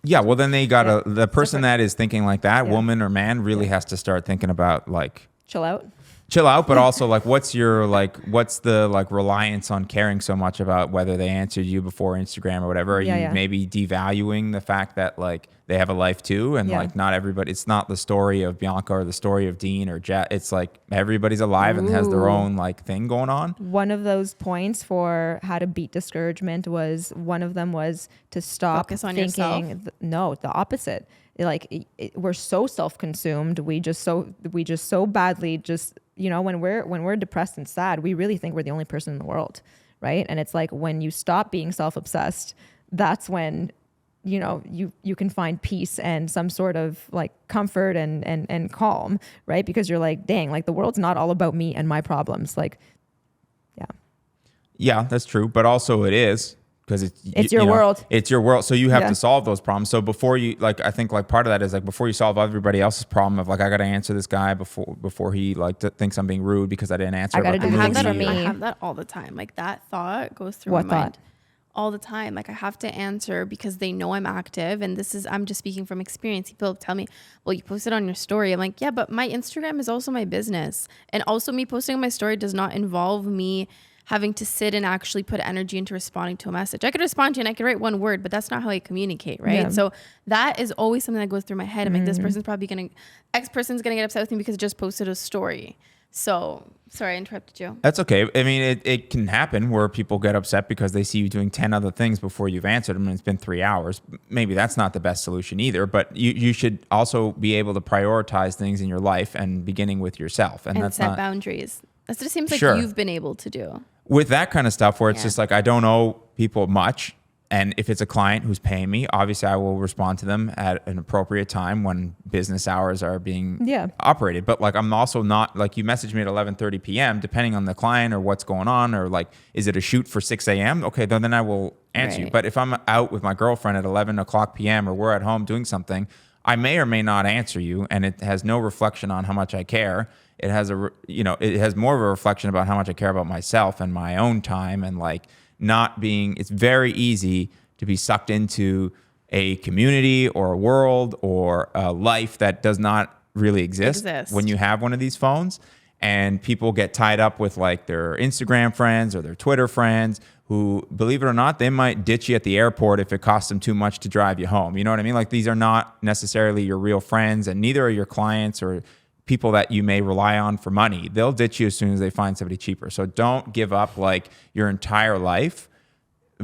yeah, well, then they got the person that is thinking like that, woman or man, really has to start thinking about like chill out, but also like, what's the like reliance on caring so much about whether they answered you before Instagram or whatever? Are you maybe devaluing the fact that like they have a life too, and like not everybody, it's not the story of Bianca or the story of Dean or Jess. It's like everybody's alive and has their own like thing going on. One of those points for how to beat discouragement was to stop focus on thinking. yourself. No, the opposite. Like we're so self-consumed. We just so badly just, you know, when we're depressed and sad, we really think we're the only person in the world, right? And it's like when you stop being self-obsessed, that's when, you know, you can find peace and some sort of like comfort and calm, right? Because you're like, dang, like the world's not all about me and my problems. Like, yeah, that's true. But also it is, because it's your world. It's your world. So you have to solve those problems. So before you, like, I think like part of that is like before you solve everybody else's problem of like, I got to answer this guy before he like thinks I'm being rude because I didn't answer. I got to do this for me. I have that all the time. Like that thought goes through my mind all the time. Like I have to answer because they know I'm active, and I'm just speaking from experience. People tell me, well, you posted on your story. I'm like, yeah, but my Instagram is also my business. And also me posting on my story does not involve me having to sit and actually put energy into responding to a message. I could respond to you and I could write one word, but that's not how I communicate, right? Yeah. So that is always something that goes through my head. I'm like, this person's probably X person's gonna get upset with me because it just posted a story. So, sorry, I interrupted you. That's okay. I mean, it can happen where people get upset because they see you doing 10 other things before you've answered them and it's been 3 hours. Maybe that's not the best solution either, but you should also be able to prioritize things in your life and beginning with yourself. And that's set boundaries. That's what it seems like you've been able to do. With that kind of stuff where it's just like, I don't owe people much. And if it's a client who's paying me, obviously I will respond to them at an appropriate time when business hours are being operated. But like, I'm also not like, you message me at 11:30 p.m. depending on the client or what's going on, or like, is it a shoot for 6 a.m.? Okay, then I will answer you. But if I'm out with my girlfriend at 11 o'clock p.m. or we're at home doing something, I may or may not answer you, and it has no reflection on how much I care. It has it has more of a reflection about how much I care about myself and my own time, and like it's very easy to be sucked into a community or a world or a life that does not really exist when you have one of these phones. And people get tied up with like their Instagram friends or their Twitter friends who, believe it or not, they might ditch you at the airport if it costs them too much to drive you home. You know what I mean? Like, these are not necessarily your real friends, and neither are your clients or people that you may rely on for money. They'll ditch you as soon as they find somebody cheaper. So don't give up like your entire life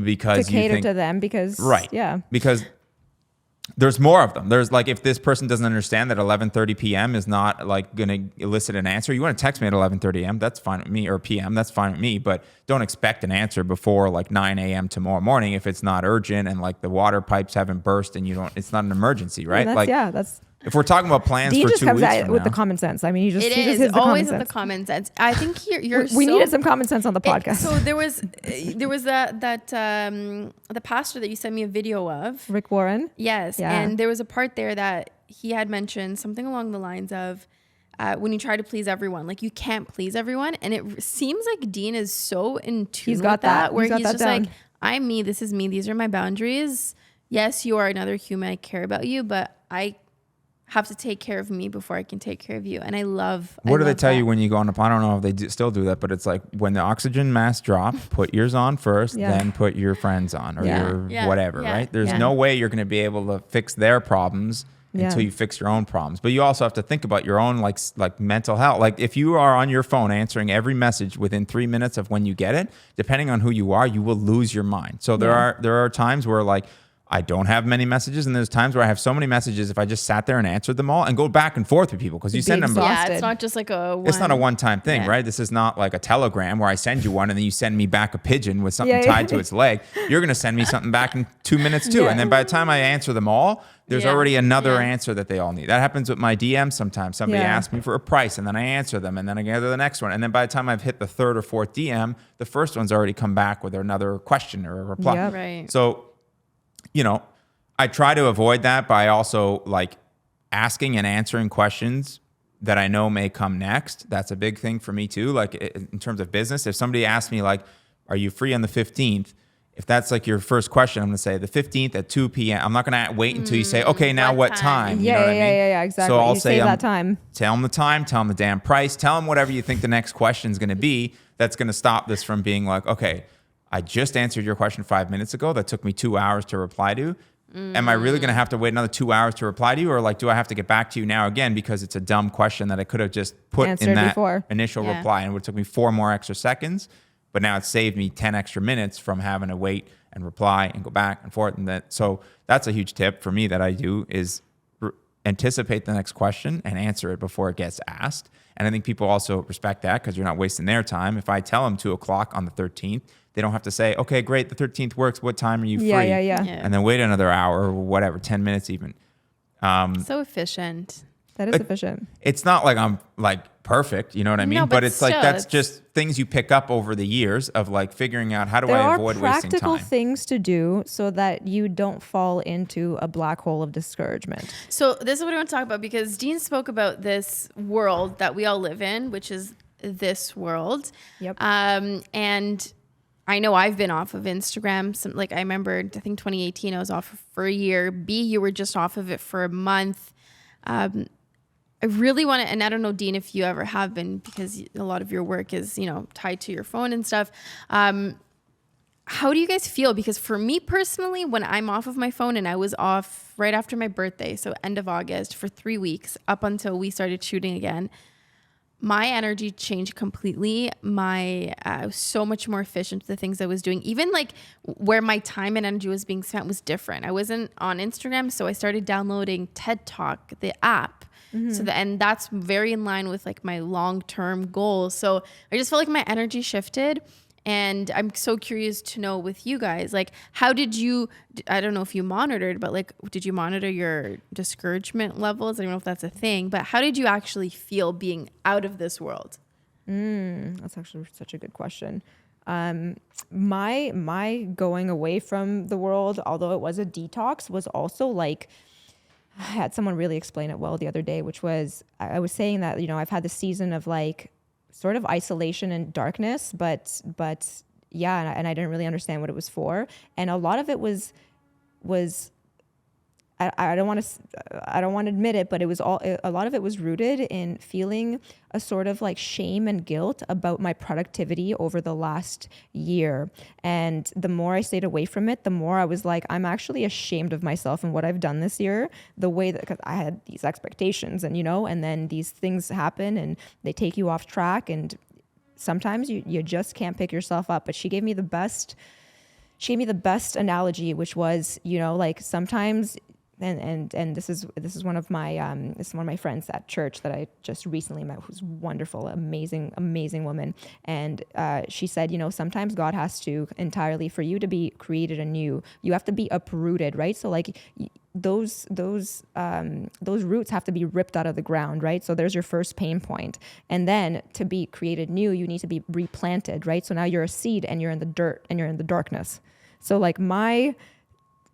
because to cater to them, because because there's more of them. There's like, if this person doesn't understand that 11:30 p.m. is not like going to elicit an answer, you want to text me at 11:30 a.m., that's fine with me, or p.m., that's fine with me, but don't expect an answer before like 9 a.m. tomorrow morning if it's not urgent and like the water pipes haven't burst and it's not an emergency, right? That's if we're talking about plans Dean for just 2 comes weeks out with the common sense. I mean, he just hits the always common with the common sense. I think we needed some common sense on the podcast. So there was the pastor that you sent me a video of, Rick Warren. Yes, and there was a part there that he had mentioned something along the lines of when you try to please everyone, like you can't please everyone. And it seems like Dean is so in tune with that, where he's just like, I'm me, this is me, these are my boundaries. Yes, you are another human, I care about you, but I have to take care of me before I can take care of you. And I love What do they tell you when you go on a plane? I don't know if they still do that, but it's like when the oxygen mask drop, put yours on first, then put your friends on or your whatever, right? There's no way you're going to be able to fix their problems until you fix your own problems. But you also have to think about your own like mental health. Like if you are on your phone answering every message within 3 minutes of when you get it, depending on who you are, you will lose your mind. So there are times where like I don't have many messages, and there's times where I have so many messages. If I just sat there and answered them all and go back and forth with people, because you send them. Yeah, it's not just like it's not a one-time thing, right? This is not like a telegram where I send you one and then you send me back a pigeon with something tied to its leg. You're gonna send me something back in 2 minutes too, and then by the time I answer them all, there's already another answer that they all need. That happens with my DMs sometimes. Somebody asks me for a price, and then I answer them, and then I gather the next one, and then by the time I've hit the third or fourth DM, the first one's already come back with another question or a reply. Yep. Right. So, you know, I try to avoid that by also like asking and answering questions that I know may come next. That's a big thing for me too. Like in terms of business, if somebody asks me like, are you free on the 15th? If that's like your first question, I'm going to say the 15th at 2 p.m. I'm not going to wait until you say, okay, now what time? You know what I mean? Yeah, exactly. So I'll say that time. Tell them the time, tell them the damn price, tell them whatever you think the next question is going to be. That's going to stop this from being like, okay, I just answered your question 5 minutes ago. That took me 2 hours to reply to. Am I really going to have to wait another 2 hours to reply to you? Or like, do I have to get back to you now again because it's a dumb question that I could have just put answered in that before. Initial reply, and it would have took me 4 more extra seconds, but now it saved me 10 extra minutes from having to wait and reply and go back and forth. And so that's a huge tip for me that I do is anticipate the next question and answer it before it gets asked. And I think people also respect that because you're not wasting their time. If I tell them 2 o'clock on the 13th, they don't have to say, okay, great, the 13th works. What time are you free? Yeah. And then wait another hour or whatever, 10 minutes even. So efficient. That is efficient. It's not like I'm like perfect, you know what I mean? No, but it's like that's just things you pick up over the years of like figuring out how do I avoid wasting time. There are practical things to do so that you don't fall into a black hole of discouragement. So this is what I want to talk about because Dean spoke about this world that we all live in, which is this world. Yep. And I know I've been off of Instagram. Like I remember, I think 2018, I was off for a year. B, you were just off of it for a month. I really want to, and I don't know, Dean, if you ever have been, because a lot of your work is, you know, tied to your phone and stuff. How do you guys feel? Because for me personally, when I'm off of my phone, and I was off right after my birthday, so end of August, for 3 weeks up until we started shooting again, my energy changed completely. I was so much more efficient with the things I was doing. Even like where my time and energy was being spent was different. I wasn't on Instagram, so I started downloading TED Talk, the app. Mm-hmm. And that's very in line with like my long-term goals. So I just felt like my energy shifted. And I'm so curious to know with you guys, like, how did you, I don't know if you monitored, but like, did you monitor your discouragement levels? I don't know if that's a thing, but how did you actually feel being out of this world? That's actually such a good question. My going away from the world, although it was a detox, was also like, I had someone really explain it well the other day, which was, I was saying that, you know, I've had this season of like sort of isolation and darkness, but yeah, and I didn't really understand what it was for. And a lot of it was I don't want to admit it, but it was a lot of it was rooted in feeling a sort of like shame and guilt about my productivity over the last year. And the more I stayed away from it, the more I was like, I'm actually ashamed of myself and what I've done this year, the way that, because I had these expectations and, you know, and then these things happen and they take you off track. And sometimes you just can't pick yourself up. But she gave me the best analogy, which was, you know, like sometimes, and this is one of my friends at church that I just recently met, who's wonderful, amazing woman. And she said, you know, sometimes God has to entirely, for you to be created anew, you have to be uprooted, right? So like those roots have to be ripped out of the ground, right? So there's your first pain point. And then to be created new, you need to be replanted, right? So now you're a seed and you're in the dirt and you're in the darkness. So like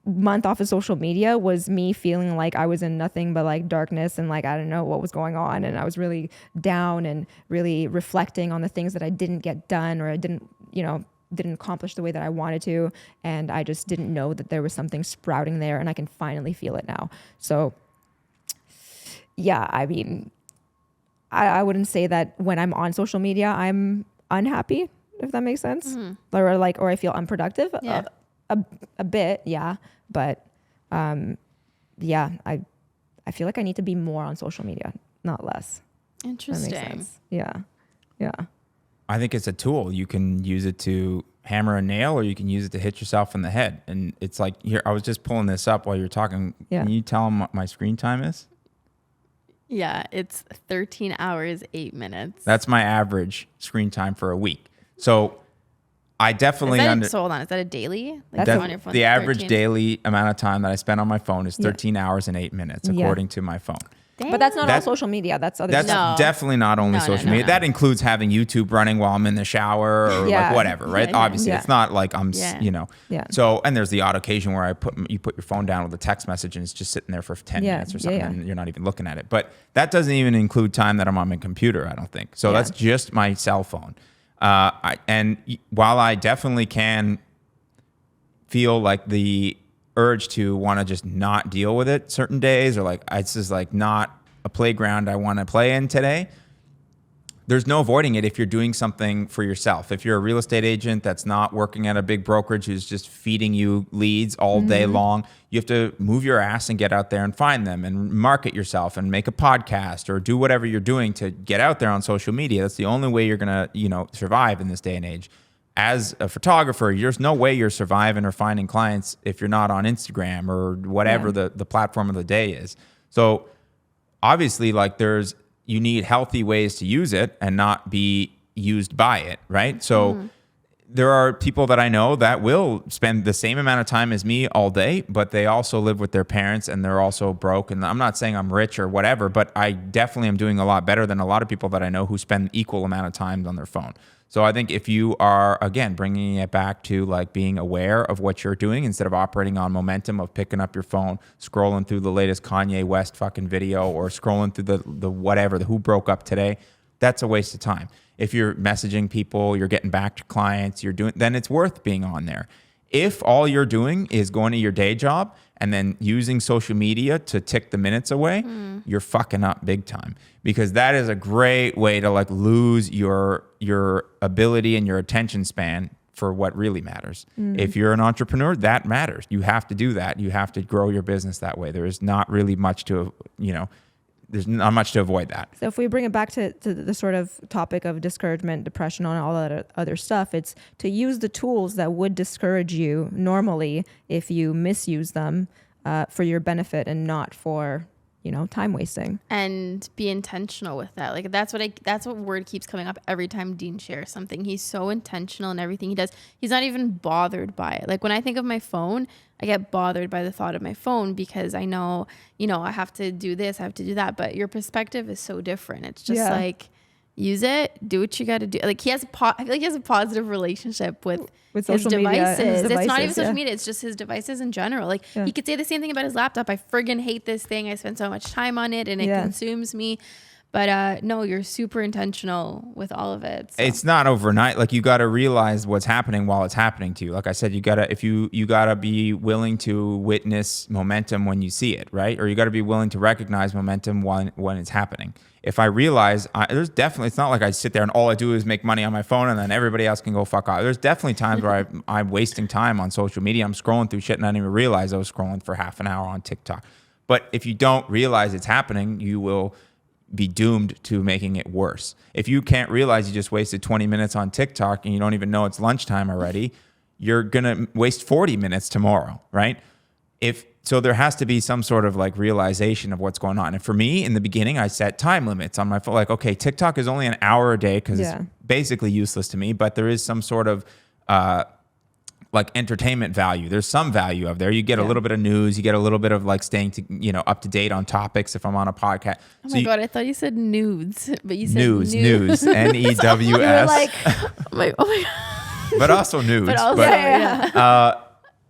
month off of social media was me feeling like I was in nothing but like darkness and like I don't know what was going on, and I was really down and really reflecting on the things that I didn't get done, or I didn't accomplish the way that I wanted to, and I just didn't know that there was something sprouting there, and I can finally feel it now. So yeah, I mean, I wouldn't say that when I'm on social media I'm unhappy, if that makes sense. Or I feel unproductive. Yeah. A bit, yeah. But yeah, I feel like I need to be more on social media, not less. Interesting. That makes sense. Yeah. Yeah. I think it's a tool. You can use it to hammer a nail, or you can use it to hit yourself in the head. And it's like, here, I was just pulling this up while you're talking. Yeah. Can you tell them what my screen time is? Yeah, it's 13 hours, 8 minutes. That's my average screen time for a week. So I definitely So hold on, is that a daily? Like That's on your phone, the average 13? daily amount of time that I spend on my phone is 13 hours and 8 minutes, Yeah. according to my phone. Damn. But that's not all That- social media. That's other That's stuff. No. definitely not only No, social no, media. no. That includes having YouTube running while I'm in the shower or Yeah. like whatever, right? Yeah, yeah. Obviously, Yeah. it's not like I'm, Yeah. Yeah. So, and there's the odd occasion where you put your phone down with a text message and it's just sitting there for 10 Yeah. minutes or Yeah, something, yeah. and you're not even looking at it. But that doesn't even include time that I'm on my computer, I don't think. So Yeah. that's just my cell phone. While I definitely can feel like the urge to want to just not deal with it certain days, or like it's just like not a playground I want to play in today, there's no avoiding it if you're doing something for yourself. If you're a real estate agent that's not working at a big brokerage who's just feeding you leads all day long, you have to move your ass and get out there and find them and market yourself and make a podcast or do whatever you're doing to get out there on social media. That's the only way you're going to, survive in this day and age. As a photographer, there's no way you're surviving or finding clients if you're not on Instagram or whatever the platform of the day is. So obviously, like you need healthy ways to use it and not be used by it, right? So there are people that I know that will spend the same amount of time as me all day, but they also live with their parents and they're also broke. And I'm not saying I'm rich or whatever, but I definitely am doing a lot better than a lot of people that I know who spend equal amount of time on their phone. So I think if you are, again, bringing it back to like being aware of what you're doing instead of operating on momentum of picking up your phone, scrolling through the latest Kanye West fucking video or scrolling through the whatever, the who broke up today, that's a waste of time. If you're messaging people, you're getting back to clients, then it's worth being on there. If all you're doing is going to your day job and then using social media to tick the minutes away, you're fucking up big time, because that is a great way to like lose your ability and your attention span for what really matters. If you're an entrepreneur, that matters. You have to do that. You have to grow your business that way. There is not really much to, there's not much to avoid that. So if we bring it back to the sort of topic of discouragement, depression, and all that other stuff, it's to use the tools that would discourage you normally if you misuse them for your benefit and not for, time wasting. And be intentional with that. Like that's what word keeps coming up every time Dean shares something. He's so intentional in everything he does. He's not even bothered by it. Like when I think of my phone, I get bothered by the thought of my phone because I know, I have to do this, I have to do that. But your perspective is so different. It's just like, use it, do what you got to do. Like I feel like he has a positive relationship with his social media devices. and It's not even devices, social media. It's just his devices in general. Like he could say the same thing about his laptop. I friggin' hate this thing. I spend so much time on it and it consumes me. But no, you're super intentional with all of it. So. It's not overnight. Like you got to realize what's happening while it's happening to you. Like I said, you gotta be willing to witness momentum when you see it, right? Or you got to be willing to recognize momentum when it's happening. If I realize there's definitely, it's not like I sit there and all I do is make money on my phone and then everybody else can go fuck off. There's definitely times where I'm wasting time on social media. I'm scrolling through shit and I didn't even realize I was scrolling for half an hour on TikTok. But if you don't realize it's happening, you will be doomed to making it worse. If you can't realize you just wasted 20 minutes on TikTok and you don't even know it's lunchtime already, you're going to waste 40 minutes tomorrow, right? So there has to be some sort of like realization of what's going on. And for me, in the beginning, I set time limits on my phone. Like, okay, TikTok is only an hour a day because it's basically useless to me, but there is some sort of like entertainment value. There's some value of there. You get a little bit of news. You get a little bit of like staying up to date on topics if I'm on a podcast. Oh my God, I thought you said nudes, but you said news, News. You're like, oh my God. But also news. But also,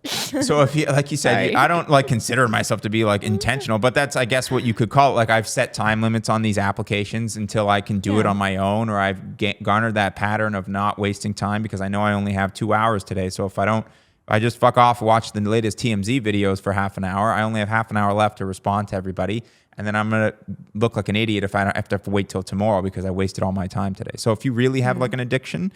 So if you, like you said, Sorry. I don't like consider myself to be like intentional, but that's, I guess, what you could call it. Like I've set time limits on these applications until I can do it on my own, or I've garnered that pattern of not wasting time because I know I only have 2 hours today. So if I just fuck off, watch the latest TMZ videos for half an hour, I only have half an hour left to respond to everybody. And then I'm going to look like an idiot if I have to wait till tomorrow because I wasted all my time today. So if you really have like an addiction,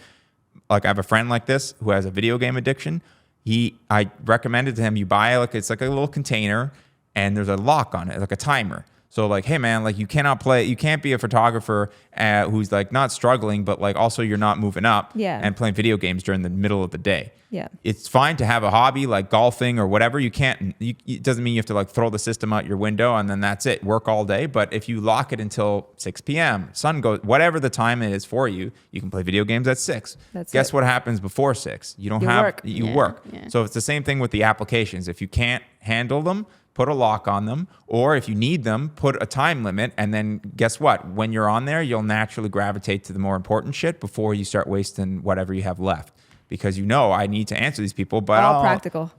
like I have a friend like this who has a video game addiction, I recommended to him, you buy it's like a little container and there's a lock on it, like a timer. So like, hey man, like you can't be a photographer who's like not struggling, but like also you're not moving up and playing video games during the middle of the day. Yeah. It's fine to have a hobby like golfing or whatever. It doesn't mean you have to like throw the system out your window and then that's it, work all day. But if you lock it until 6 p.m., sun goes, whatever the time it is for you, you can play video games at 6. Guess what happens before 6? You work. Yeah. So it's the same thing with the applications. If you can't handle them, put a lock on them, or if you need them, put a time limit, and then guess what? When you're on there, you'll naturally gravitate to the more important shit before you start wasting whatever you have left. Because I need to answer these people, but all practical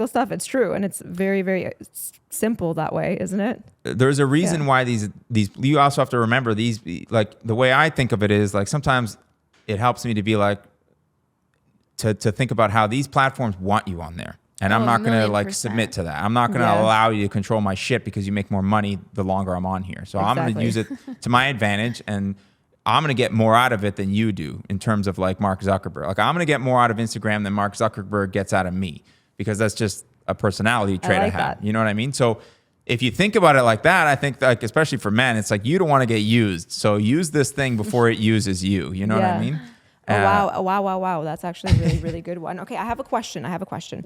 stuff. It's true, and it's very, very simple that way, isn't it? There's a reason why these. You also have to remember these. Like the way I think of it is like sometimes it helps me to be like to think about how these platforms want you on there. And I'm not going to like submit to that. I'm not going to allow you to control my shit because you make more money the longer I'm on here. So I'm going to use it to my advantage, and I'm going to get more out of it than you do in terms of like Mark Zuckerberg. Like I'm going to get more out of Instagram than Mark Zuckerberg gets out of me because that's just a personality trait I have. You know what I mean? So if you think about it like that, I think like, especially for men, it's like you don't want to get used. So use this thing before it uses you. You know what I mean? Wow. That's actually a really, really good one. Okay, I have a question.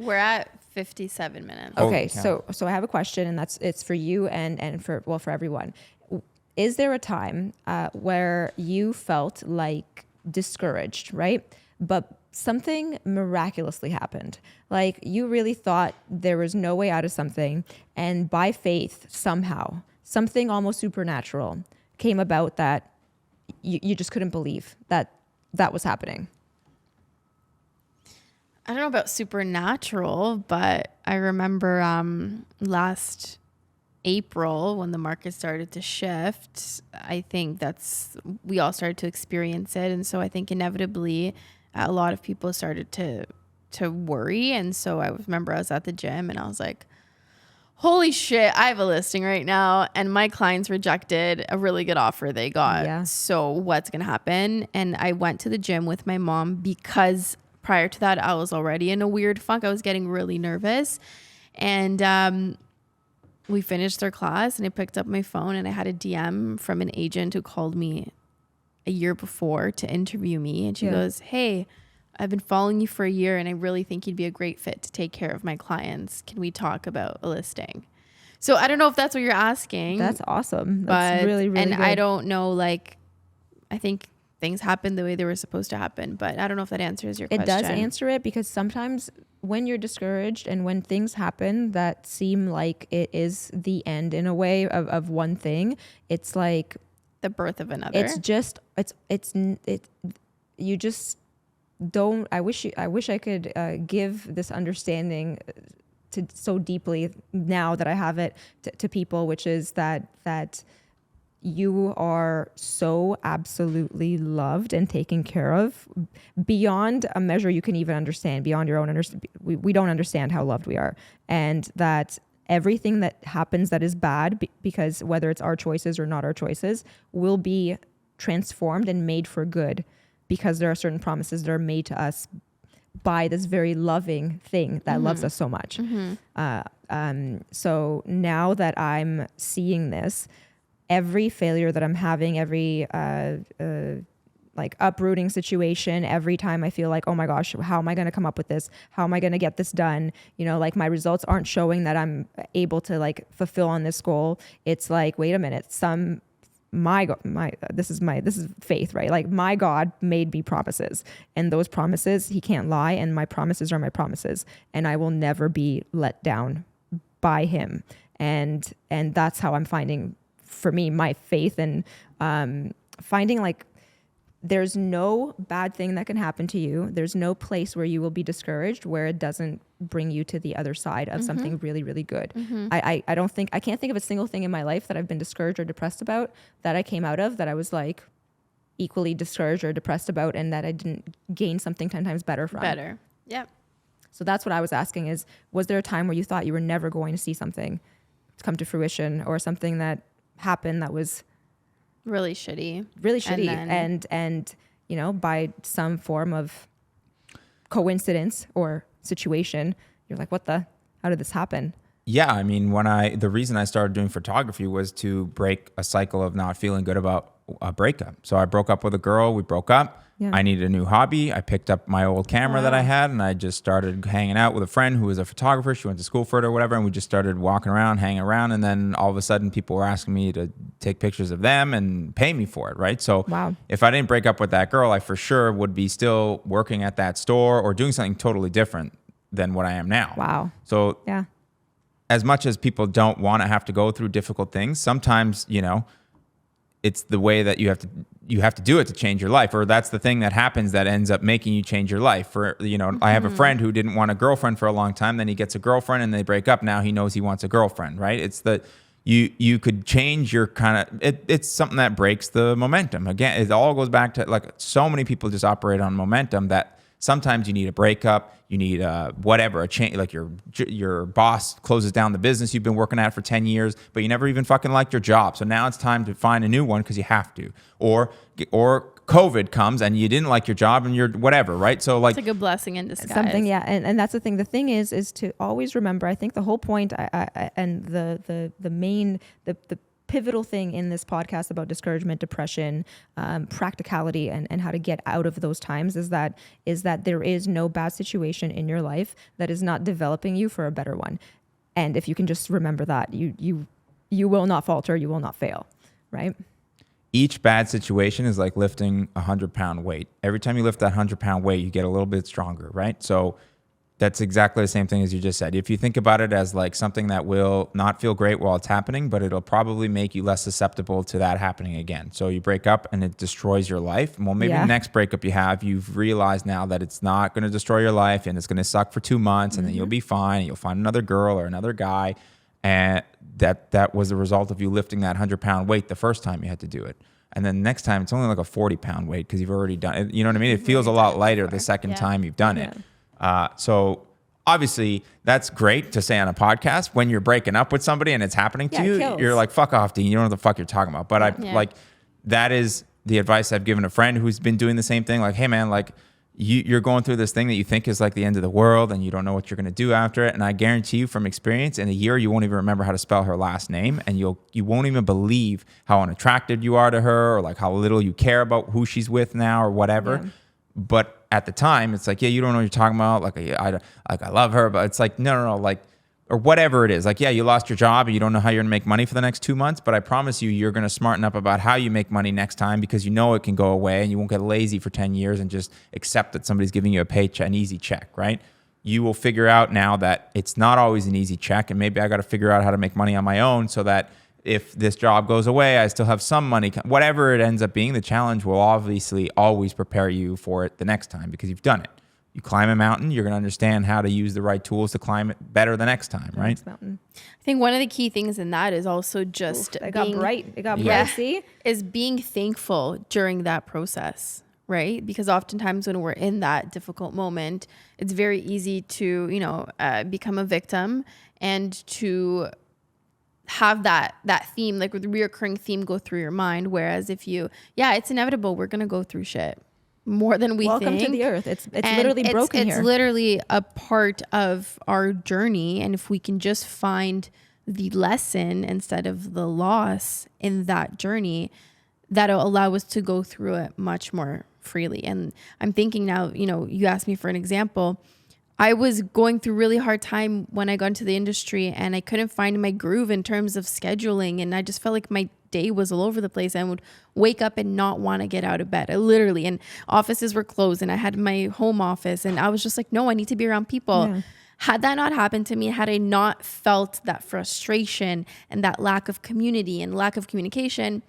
We're at 57 minutes. Okay, so I have a question, and it's for you and for everyone. Is there a time where you felt like discouraged, right? But something miraculously happened. Like you really thought there was no way out of something, and by faith, somehow, something almost supernatural came about that you just couldn't believe that was happening. I don't know about supernatural, but I remember last April when the market started to shift, I think we all started to experience it. And so I think inevitably a lot of people started to worry. And so I remember I was at the gym and I was like, holy shit, I have a listing right now and my clients rejected a really good offer they got. Yeah. So what's going to happen? And I went to the gym with my mom because prior to that, I was already in a weird funk. I was getting really nervous. And we finished their class and I picked up my phone and I had a DM from an agent who called me a year before to interview me. And she goes, hey, I've been following you for a year and I really think you'd be a great fit to take care of my clients. Can we talk about a listing? So I don't know if that's what you're asking. That's awesome. That's really, really good. I don't know, like, I think things happen the way they were supposed to happen, but I don't know if that answers your question. It does answer it, because sometimes when you're discouraged and when things happen that seem like it is the end in a way of one thing, it's like the birth of another. It's just, you just don't, I wish I could give this understanding to so deeply now that I have it to people, which is that you are so absolutely loved and taken care of beyond a measure you can even understand, beyond your own understanding. We don't understand how loved we are, and that everything that happens that is bad, because whether it's our choices or not our choices, will be transformed and made for good, because there are certain promises that are made to us by this very loving thing that loves us so much. So now that I'm seeing this, every failure that I'm having, every like uprooting situation, every time I feel like, oh my gosh, how am I going to come up with this? How am I going to get this done? You know, like my results aren't showing that I'm able to like fulfill on this goal. It's like, wait a minute, this is faith, right? Like my God made me promises, and those promises, he can't lie. And my promises are my promises, and I will never be let down by him. And that's how I'm finding, for me, my faith, and finding like there's no bad thing that can happen to you. There's no place where you will be discouraged where it doesn't bring you to the other side of something really, really good. I can't think of a single thing in my life that I've been discouraged or depressed about that I came out of that I was like equally discouraged or depressed about and that I didn't gain something 10 times better from. Yep. So that's what I was asking is, was there a time where you thought you were never going to see something come to fruition or something that happened that was really shitty and you know, by some form of coincidence or situation, you're like, how did this happen? Yeah, I mean, the reason I started doing photography was to break a cycle of not feeling good about a breakup. So I broke up with a girl, we broke up. Yeah. I needed a new hobby. I picked up my old camera that I had and I just started hanging out with a friend who was a photographer. She went to school for it or whatever. And we just started walking around, hanging around. And then all of a sudden people were asking me to take pictures of them and pay me for it. Right. So if I didn't break up with that girl, I for sure would be still working at that store or doing something totally different than what I am now. Wow. So as much as people don't want to have to go through difficult things, sometimes, you know, it's the way that you have to do it to change your life, or that's the thing that happens that ends up making you change your life. Or, you know, I have a friend who didn't want a girlfriend for a long time. Then he gets a girlfriend and they break up. Now he knows he wants a girlfriend, right? It's the, you could change your it's something that breaks the momentum. Again, it all goes back to like so many people just operate on momentum that sometimes you need a breakup, you need whatever, a change, like your boss closes down the business you've been working at for 10 years, but you never even fucking liked your job. So now it's time to find a new one because you have to. Or COVID comes and you didn't like your job and you're whatever, right? So like it's like a blessing in disguise. Something, yeah. And that's the thing. The thing is to always remember, I think the whole point and the main, the pivotal thing in this podcast about discouragement, depression, practicality, and how to get out of those times is that there is no bad situation in your life that is not developing you for a better one. And if you can just remember that, you will not falter, you will not fail, right? Each bad situation is like lifting 100-pound weight. Every time you lift that 100-pound weight, you get a little bit stronger, right? So that's exactly the same thing as you just said. If you think about it as like something that will not feel great while it's happening, but it'll probably make you less susceptible to that happening again. So you break up and it destroys your life. Well, maybe the next breakup you have, you've realized now that it's not going to destroy your life and it's going to suck for 2 months and then you'll be fine. And you'll find another girl or another guy. And that was the result of you lifting that 100-pound weight the first time you had to do it. And then next time it's only like a 40-pound weight because you've already done it. You know what I mean? It feels a lot lighter the second time you've done it. So obviously that's great to say on a podcast when you're breaking up with somebody and it's happening to you. You're like, fuck off, Dean. You don't know what the fuck you're talking about. But like, that is the advice I've given a friend who's been doing the same thing. Like, hey man, like you're going through this thing that you think is like the end of the world and you don't know what you're going to do after it. And I guarantee you from experience in a year, you won't even remember how to spell her last name. And you won't even believe how unattractive you are to her or like how little you care about who she's with now or whatever. Yeah. But at the time, it's like, yeah, you don't know what you're talking about. Like, I love her, but it's like, no, like, or whatever it is. Like, yeah, you lost your job and you don't know how you're gonna make money for the next 2 months, but I promise you, you're gonna smarten up about how you make money next time because you know it can go away and you won't get lazy for 10 years and just accept that somebody's giving you a paycheck, an easy check, right? You will figure out now that it's not always an easy check and maybe I gotta figure out how to make money on my own so that if this job goes away, I still have some money. Whatever it ends up being, the challenge will obviously always prepare you for it the next time because you've done it. You climb a mountain, you're going to understand how to use the right tools to climb it better the next time, right? I think one of the key things in that is also just it got bright. It got bright. See? Is being thankful during that process, right? Because oftentimes when we're in that difficult moment, it's very easy to, become a victim and to have that theme, like with the reoccurring theme go through your mind. Whereas if it's inevitable, we're going to go through shit more than we think. Welcome to the earth. It's literally broken here. It's literally a part of our journey. And if we can just find the lesson instead of the loss in that journey, that'll allow us to go through it much more freely. And I'm thinking now, you asked me for an example. I was going through really hard time when I got into the industry and I couldn't find my groove in terms of scheduling. And I just felt like my day was all over the place. I would wake up and not want to get out of bed. And offices were closed and I had my home office and I was just like, no, I need to be around people. Yeah. Had that not happened to me, had I not felt that frustration and that lack of community and lack of communication,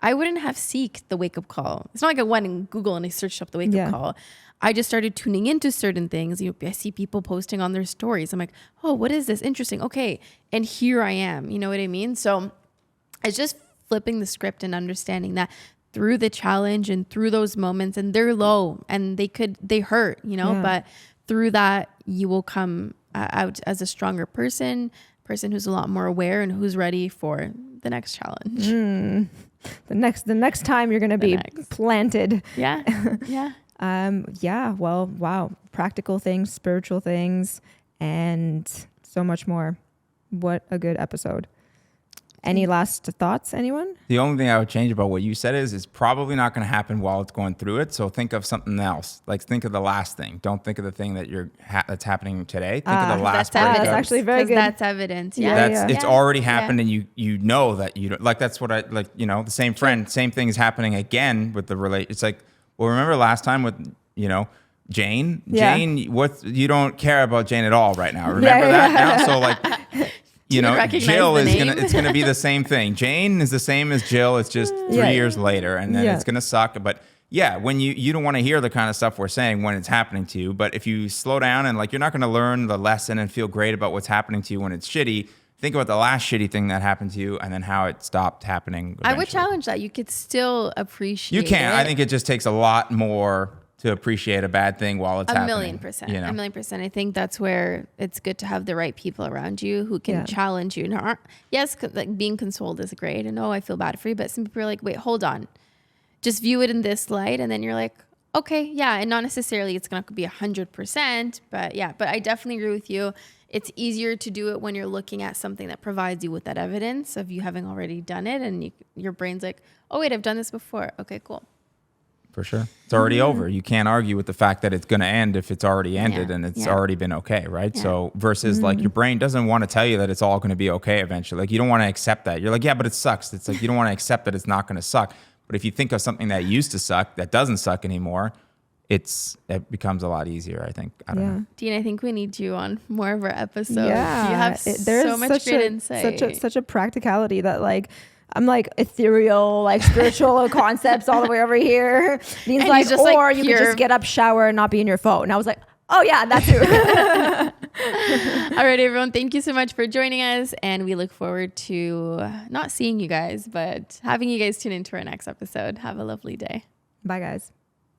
I wouldn't have seeked the wake up call. It's not like I went and Google and I searched up the wake up call. I just started tuning into certain things. I see people posting on their stories. I'm like, oh, what is this? Interesting. Okay. And here I am. You know what I mean? So it's just flipping the script and understanding that through the challenge and through those moments, and they're low and they hurt, but through that you will come out as a stronger person who's a lot more aware and who's ready for the next challenge. The next time you're going to be planted. Yeah. Yeah. Well, wow. Practical things, spiritual things, and so much more. What a good episode. Any last thoughts, anyone? The only thing I would change about what you said is it's probably not going to happen while it's going through it. So think of something else. Like think of the last thing. Don't think of the thing that that's happening today. Think of the last breakup. That's actually very good. That's evidence. Yeah. It's already happened, and you know that you don't, like. That's what I like. The same friend, same thing is happening again with the relate. It's like, well, remember last time with Jane? Yeah. Jane, what you don't care about Jane at all right now. Remember that now? So like. Jill is it's gonna be the same thing. Jane is the same as Jill. It's just 3 years later, and then it's gonna suck. But when you don't want to hear the kind of stuff we're saying when it's happening to you. But if you slow down and you're not gonna learn the lesson and feel great about what's happening to you when it's shitty. Think about the last shitty thing that happened to you, and then how it stopped happening. Eventually. I would challenge that. You could still appreciate. You can. I think it just takes a lot more to appreciate a bad thing while it's happening. 1,000,000%. 1,000,000%. I think that's where it's good to have the right people around you who can challenge you. Yes, being consoled is great. And I feel bad for you. But some people are like, wait, hold on. Just view it in this light. And then you're like, okay, yeah. And not necessarily it's going to be 100%. But but I definitely agree with you. It's easier to do it when you're looking at something that provides you with that evidence of you having already done it. And your brain's like, oh, wait, I've done this before. Okay, cool. For sure. It's already over. You can't argue with the fact that it's going to end if it's already ended and it's already been okay, right? Yeah. So versus your brain doesn't want to tell you that it's all going to be okay eventually. You don't want to accept that. You're like, yeah, but it sucks. It's you don't want to accept that it's not going to suck. But if you think of something that used to suck, that doesn't suck anymore, it becomes a lot easier, I think. I don't know. Dean, I think we need you on more of our episodes. Yeah. You have so much great insight. Such a practicality that I'm ethereal, spiritual concepts all the way over here. Dean's or you could just get up, shower, and not be in your phone. And I was like, oh yeah, that too. All right, everyone. Thank you so much for joining us. And we look forward to not seeing you guys, but having you guys tune into our next episode. Have a lovely day. Bye, guys.